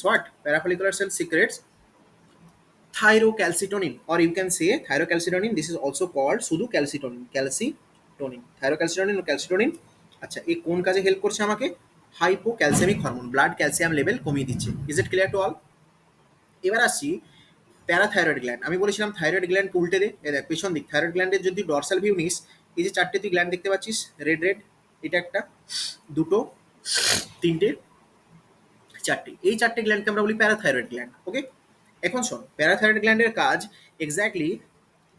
what, parafollicular cell secretes thyrocalcitonin, or you can say thyrocalcitonin, this is also called calcitonin, thyrocalcitonin or calcitonin। আচ্ছা, এই কোন কাজে help করছে আমাকে, hypocalcaemic hormone, blood calcium level কমিয়ে দিচ্ছে। Is it clear to all? এবার আসছি প্যারাথাইরয়েড গ্ল্যান্ড। আমি বলেছিলাম থাইরয়েড গ্ল্যান্ডকে উল্টে দে, এ দেখ পেছন দিক, থাইরয়েড গ্ল্যান্ডের যদি ডরসাল ভিউ নিস, এই যে চারটে তুই গ্ল্যান্ড দেখতে পাচ্ছিস, রেড রেড, এটা একটা, দুটো, তিনটে, চারটে, এই চারটে গ্ল্যান্ডকে আমরা বলি প্যারাথাইরয়েড গ্ল্যান্ড। ওকে, এখন শোন, প্যারাথাইরয়েড গ্ল্যান্ডের কাজ exactly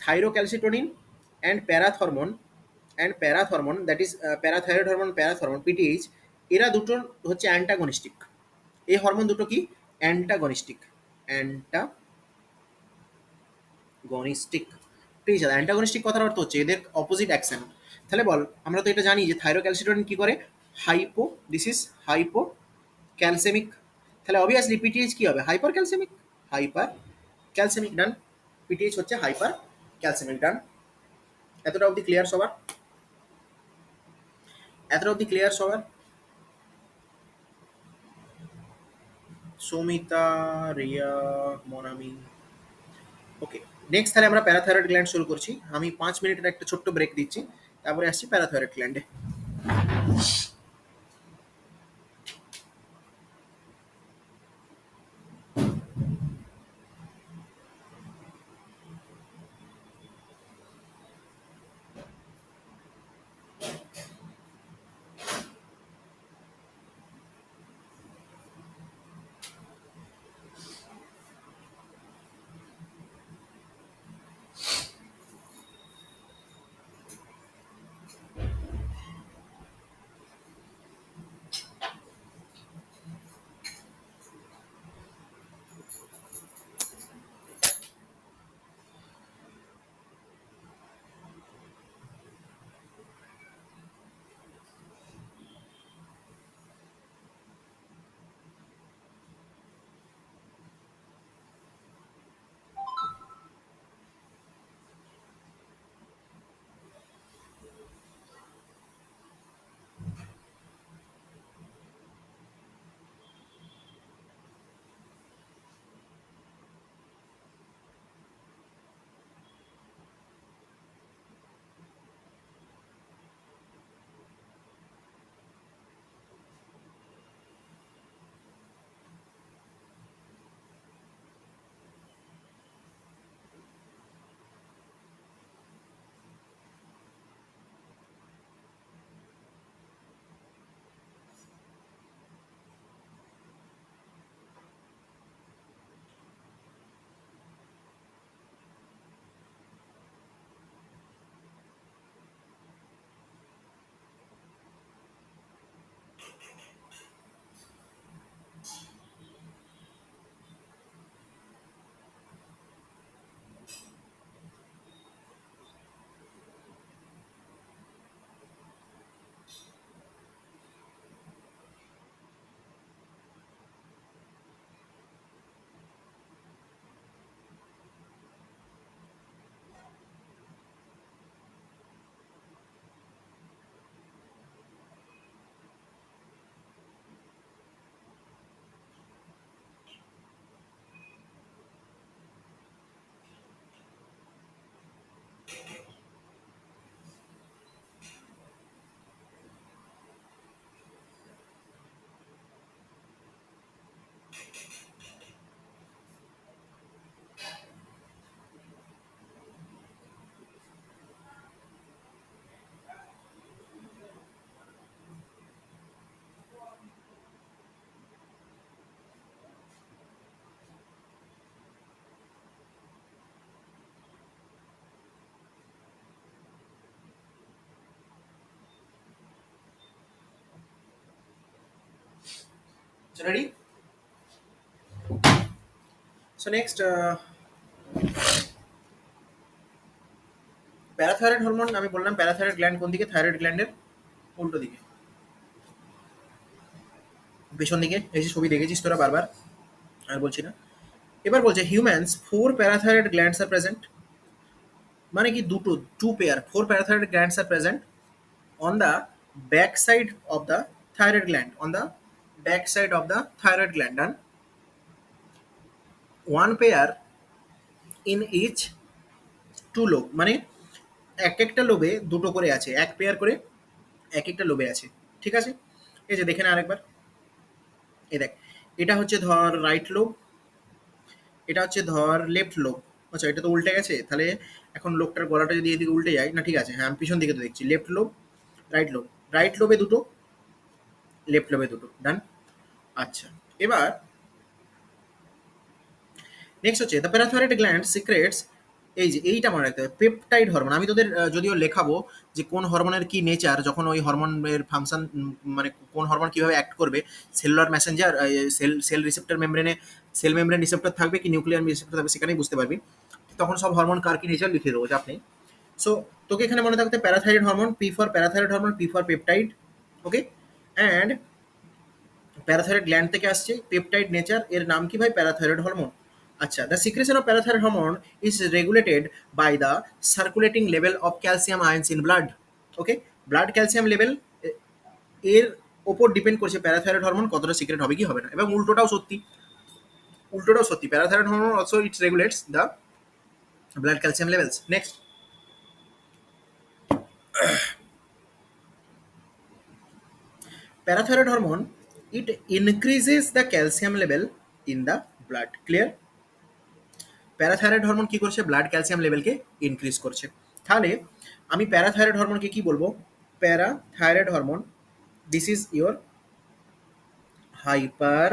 thyrocalcitonin and parathormone that is parathyroid hormone, parathormone, PTH, এরা দুটোর হচ্ছে অ্যান্টাগনিস্টিক। এই হরমোন দুটো কি, অ্যান্টাগনিস্টিক, অ্যান্টাগনিস্টিক, ঠিক আছে। অ্যান্টাগনিস্টিক কথার অর্থ হচ্ছে এদের অপোজিট অ্যাকশন। তাহলে বল, আমরা তো এটা জানি যে থাইরোক্যালসিটোনিন কি করে, দিস ইজ হাইপো ক্যালসেমিক, তাহলে অবভিয়াসলি পিটিএইচ কি হবে, হাইপার ক্যালসেমিক, ডান, পিটিএইচ হচ্ছে হাইপার ক্যালসেমিক, ডান। এতটা অবধি ক্লিয়ার সবার, এতটা অবধি ক্লিয়ার সবার? সৌমিতা, রিয়া, মনামি, ওকে। নেক্সট তাহলে আমরা প্যারাথাইরয়েড গ্ল্যান্ড শুরু করছি। আমি 5 মিনিটের একটা ছোট্ট ব্রেক দিচ্ছি, তারপরে আসছি প্যারাথাইরয়েড গ্ল্যান্ডে। ready? So next, parathyroid hormone আমি বললাম প্যারাথাইরয়েড গ্ল্যান্ড কোন দিকে থাইরয়েড গ্ল্যান্ডের উল্টো দিকে পেছন দিকে এই যে ছবি দেখেছিস তোরা বারবার আর বলছি না এবার বলছে humans four parathyroid glands are present মানে কি দুটো two pair four parathyroid glands are present on the back side of the thyroid gland on the back side of the thyroid gland and one pair in each two lobe মানে এক একটা লোবে দুটো করে আছে এক পেয়ার করে এক একটা লোবে আছে ঠিক আছে এই যে দেখে না আরেকবার এই দেখ এটা হচ্ছে ধর রাইট লোব এটা হচ্ছে ধর লেফট লোব আচ্ছা এটা তো উল্টে গেছে তাহলে এখন লোকটার গলাটা যদি এদিকে উল্টে যায় না ঠিক আছে হ্যাঁ আমি পিছন দিকে তো দেখছি লেফট লোব রাইট লোবে দুটো লেফট লোবে দুটো ডান আচ্ছা এবার নেক্সট হচ্ছে দ্য প্যারাথাইরয়েড গ্ল্যান্ড সিক্রেটস এই যে এইটা মনে রাখতে হবে পেপটাইড হরমোন আমি তোদের যদিও লেখাবো যে কোন হরমোনের কি নেচার যখন ওই হরমোনের ফাংশন মানে কোন হরমোন কিভাবে অ্যাক্ট করবে সেলুলার মেসেঞ্জার সেল রিসেপ্টর মেমব্রেনে সেল মেমব্রেন রিসেপ্টর থাকবে কি নিউক্লিয়ার রিসেপ্টর থাকবে সেখানেই বুঝতে পারবি তখন সব হরমোন কার কি নেচার লিখে দেবো চাপ নেই সো তোকে এখানে মনে থাকতে parathyroid hormone P for parathyroid hormone P for peptide okay and parathyroid gland থেকে আসছে পেপটাইড নেচার এর নাম কি ভাই প্যারাথাইরয়েড হরমোন আচ্ছা the secretion of parathyroid hormone is regulated by the circulating level of calcium ions in blood okay blood calcium level এর ওপর depend করছে প্যারাথাইরয়েড হরমোন কতটা সিক্রেট হবে কি হবে না এবং উল্টোটাও সত্যি parathyroid hormone also it regulates the blood calcium levels next parathyroid hormone it increases the calcium level in the blood clear parathyroid hormone কি করছে ব্লাড ক্যালসিয়াম লেভেলকে ইনক্রিজ করছে তাহলে আমি প্যারাথাইরয়েড হরমোনকে কি বলবো parathyroid hormone this is your hyper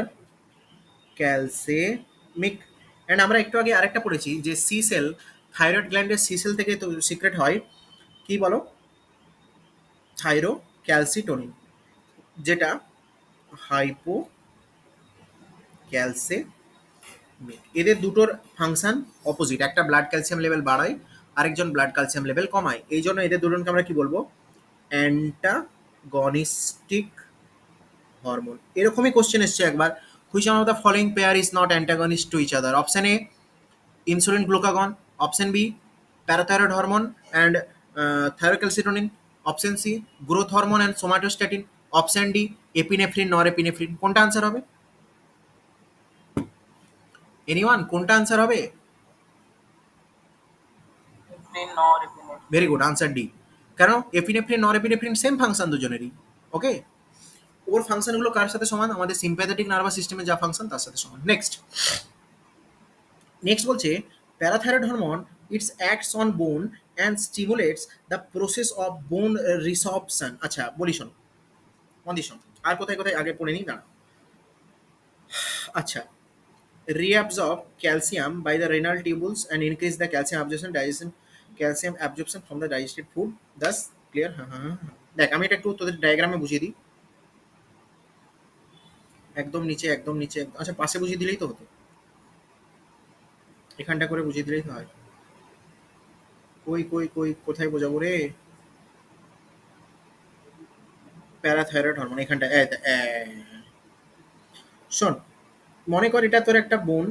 calcemic and আমরা একটু আগে আরেকটা পড়েছি যে সি সেল থাইরয়েড গ্ল্যান্ডের সি সেল থেকে তো সিক্রেট হয় কি বলো থাইরো ক্যালসিটোনিন যেটা হাইপো ক্যালসে এদের দুটোর ফাংশন অপোজিট একটা ব্লাড ক্যালসিয়াম লেভেল বাড়ায় আরেকজন ব্লাড ক্যালসিয়াম লেভেল কমায় এই জন্য এদের দুজনকে আমরা কি বলবো অ্যান্টাগনিস্টিক হরমোন এরকমই কোশ্চেন এসছে একবার which one of the following pair is not antagonist to each other option A insulin glucagon option B parathyroid hormone and thyrocalcitonin option C growth hormone and somatostatin option D epinephrine norepinephrine কোনটা answer হবে anyone কোনটা answer হবে very good answer D কারণ epinephrine norepinephrine same function দুজনেরই okay ওর ফাংশনগুলো কার সাথে সমান আমাদের sympathetic nervous সিস্টেমে যা ফাংশন তার সাথে সমান নেক্সট বলছে parathyroid hormone it's acts on bone and stimulates the process of bone resorption আচ্ছা বলি শোন কন্ডিশন আর কোথায় কোথায় আগে পড়ে নিই দাঁড়া আচ্ছা reabsorb calcium by the renal tubules and increase the calcium absorption from the digested food thus clear হ্যাঁ হ্যাঁ হ্যাঁ দেখ আমি এটা একটু তোদের ডায়াগ্রামে বুঝিয়ে দিই একদম নিচে আচ্ছা পাশে বুঝিয়ে দিলেই তো হতো এখানটা করে বুঝিয়ে দিলেই তো হয় কই কোথায় বোঝাবো রে প্যারাথাইরয়েড হরমোন এখানটা শোন মনে কর এটা তোর একটা বোন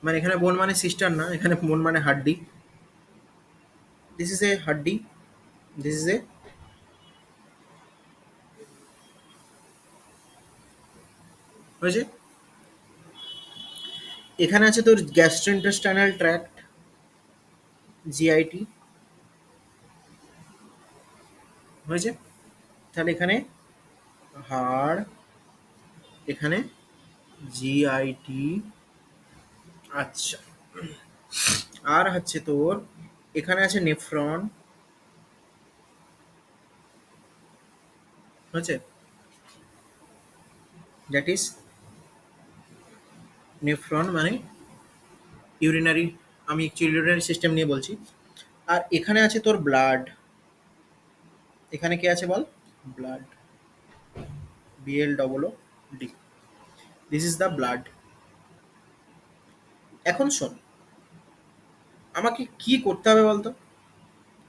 মানে এখানে বোন মানে সিস্টার না এখানে বোন মানে হাড্ডি দিস ইজ এ হাড্ডি দিস ইজ এ হয়েছে এখানে আছে তোর গ্যাস্ট্রোইন্টেস্টাইনাল ট্র্যাক্ট জিআইটি হয়েছে তাহলে এখানে হাড় এখানে জিআইটি আচ্ছা আর হচ্ছে তোর এখানে আছে নেফ্রন হয়েছে দ্যাট ইজ নেফ্রন মানে ইউরিনারি আমি ইউরিনারি সিস্টেম নিয়ে বলছি আর এখানে আছে তোর ব্লাড এখানে কি আছে বল blood BL double O D. This is the blood. এখন শোন, আমাকে কি করতে হবে বলতো?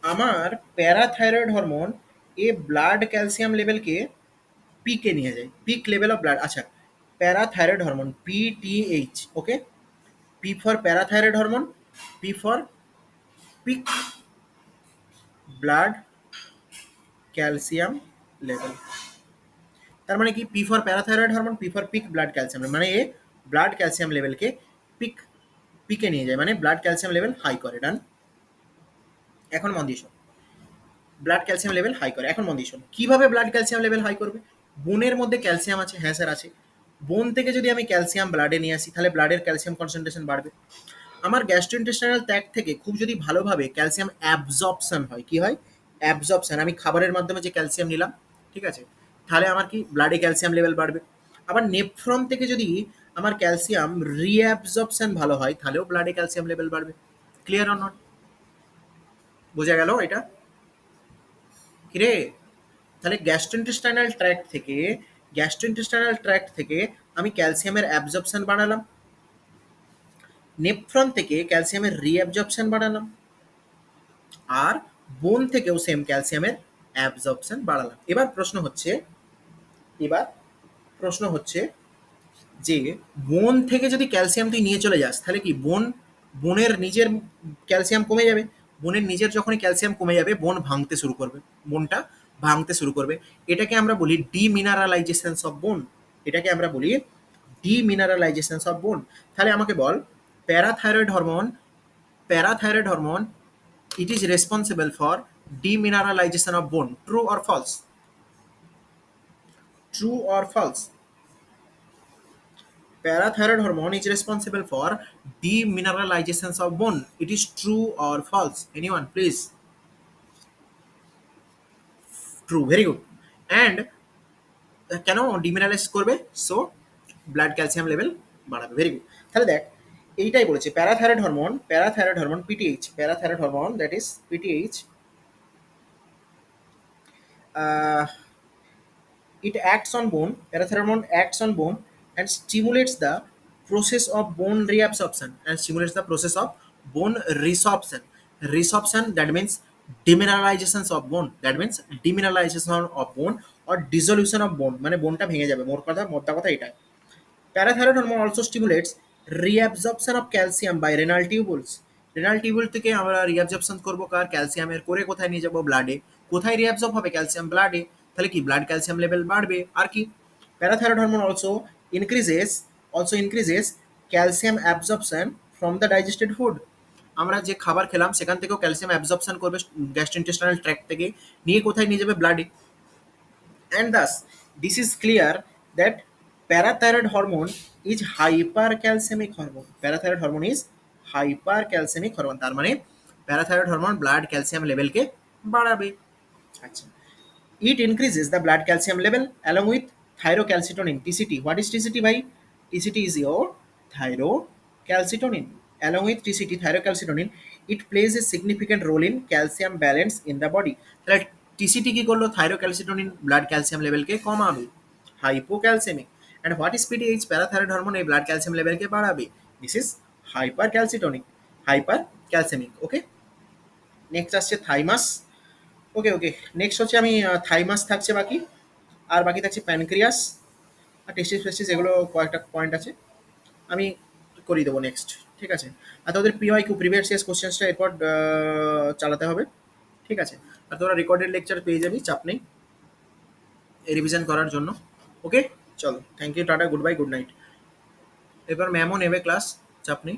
আমার প্যারাথাইরয়েড হরমোন এ ব্লাড ক্যালসিয়াম লেভেলকে পিকে নিয়ে যায়, পিক লেভেল অফ ব্লাড। আচ্ছা, parathyroid hormone পিটিএইচ, okay. P for parathyroid hormone, P for pick blood calcium level. তার মানে কি? P for parathyroid hormone, P for pick blood calcium, মানে এ ব্লাড ক্যালসিয়াম লেভেলকে পিক পিকে নিয়ে যায়, মানে ব্লাড ক্যালসিয়াম লেভেল হাই করে। ডান। এখন মন দিয়ে শোন, ব্লাড ক্যালসিয়াম লেভেল হাই করে। এখন মন দিয়ে শোন, কিভাবে ব্লাড ক্যালসিয়াম লেভেল হাই করবে? বোনের মধ্যে ক্যালসিয়াম আছে, হ্যাঁ স্যার আছে। বোন থেকে যদি আমি ক্যালসিয়াম ব্লাডে নিয়ে আসি, তাহলে ব্লাডের ক্যালসিয়াম কনসেন্ট্রেশন বাড়বে। আমার গ্যাস্ট্রোইন্টেস্টাইনাল ট্র্যাক্ট থেকে খুব যদি ভালোভাবে ক্যালসিয়াম অ্যাবজর্পশন হয়, কি হয়? অ্যাবজর্পশন, আমি খাবারের মাধ্যমে যে ক্যালসিয়াম নিলাম, ঠিক আছে, তাহলে আমার কি ব্লাডে ক্যালসিয়াম লেভেল বাড়বে। আবার নেফ্রন থেকে যদি আমার ক্যালসিয়াম রিঅ্যাবজর্পশন ভালো হয়, তাহলেও ব্লাডে ক্যালসিয়াম লেভেল বাড়বে। Clear or not? বোঝা গেল এটা? কিরে, তাহলে গ্যাস্ট্রোইন্টেস্টাইনাল ট্র্যাক্ট থেকে আমি ক্যালসিয়ামের অ্যাবজর্পশন বাড়ালাম, নেফ্রন থেকে ক্যালসিয়ামের রিঅ্যাবজর্পশন বাড়ালাম, আর বোন থেকেও সেম ক্যালসিয়ামের অ্যাবজর্পশন বাড়ালাম। এবার প্রশ্ন হচ্ছে যে বোন থেকে যদি ক্যালসিয়াম তুই নিয়ে চলে যাস, তাহলে কি বোনের নিজের ক্যালসিয়াম কমে যাবে। বোনের নিজের যখনই ক্যালসিয়াম কমে যাবে, বোনটা ভাঙতে শুরু করবে। এটাকে আমরা বলি ডিমিনারালাইজেশন অফ বোন। এটাকে আমরা বলি ডিমিনারালাইজেশন অফ বোন। তাহলে আমাকে বল, parathyroid hormone it is responsible for demineralization of bone. True or false? True or false? Parathyroid hormone is responsible for demineralization of bone. It is true or false? Anyone, please? True. Very good. And কেন demineralize করবে? So blood calcium level বাড়াবে। Very good. তাহলে দেখ, এইটাই বলেছে parathyroid hormone PTH, parathyroid hormone that is PTH, it acts on bone. Parathyroid hormone acts on bone and stimulates the process of bone reabsorption and stimulates the process of bone resorption. Resorption, that means demineralization of bone, that means demineralization of bone or dissolution of bone, মানে বোনটা ভেঙে যাবে। মোদ্দা কথা এটাই। Parathyroid hormone also stimulates reabsorption of calcium by renal tubules. Renal tubule থেকে আমরা reabsorption করবো কার? ক্যালসিয়ামের। করে কোথায় নিয়ে যাবো? ব্লাডে। কোথায় রিঅ্যাবজর্ব হবে? ক্যালসিয়াম ব্লাডে। তাহলে কি ব্লাড ক্যালসিয়াম লেভেল বাড়বে। আর কি, parathyroid hormone also increases calcium absorption from the digested food. আমরা যে খাবার খেলাম সেখান থেকেও ক্যালসিয়াম অ্যাবজর্পশন করবে গ্যাস্ট্রোইন্টেস্টাইনাল ট্র্যাক্ট থেকে, নিয়ে কোথায় নিয়ে যাবে? ব্লাডে। And thus this is clear that parathyroid hormone is hypercalcemic hormone. Parathyroid hormone is hypercalcemic hormone, তার মানে প্যারাথাইরয়েড হরমোন ব্লাড ক্যালসিয়াম লেভেলকে বাড়াবে। আচ্ছা, it increases the blood calcium level along with thyrocalcitonin, TCT. What is TCT ভাই? TCT is your thyrocalcitonin. Along with TCT, thyrocalcitonin, it plays a significant role in calcium balance in the body. তাহলে TCT কি করলো? থাইরোক্যালসিটোনিন blood calcium লেভেলকে কমাবে, hypocalcemic. And what is PTH? Parathyroid hormone এই blood calcium লেভেলকে বাড়াবে। This is hyper calcitonic. Okay, next আসছে thymus. Okay, next হচ্ছে আমি থাইমাস থাকছে বাকি, আর বাকি থাকছে প্যানক্রিয়াস আর টেস্টিস ফেস্টিস, এগুলো কয়েকটা পয়েন্ট আছে, আমি করিয়ে দেবো নেক্সট। ঠিক আছে, আর তোদের প্রিভিয়াস ইয়ার্স কোশ্চেন্সটা এরপর চালাতে হবে। ঠিক আছে, আর তোরা রেকর্ডেড লেকচার পেয়ে যাবি, চাপ নেই রিভিশন করার জন্য। ওকে, চলো, thank you, tata, good bye, good night. এবার ম্যামও নেবে ক্লাস, চাপ নেই।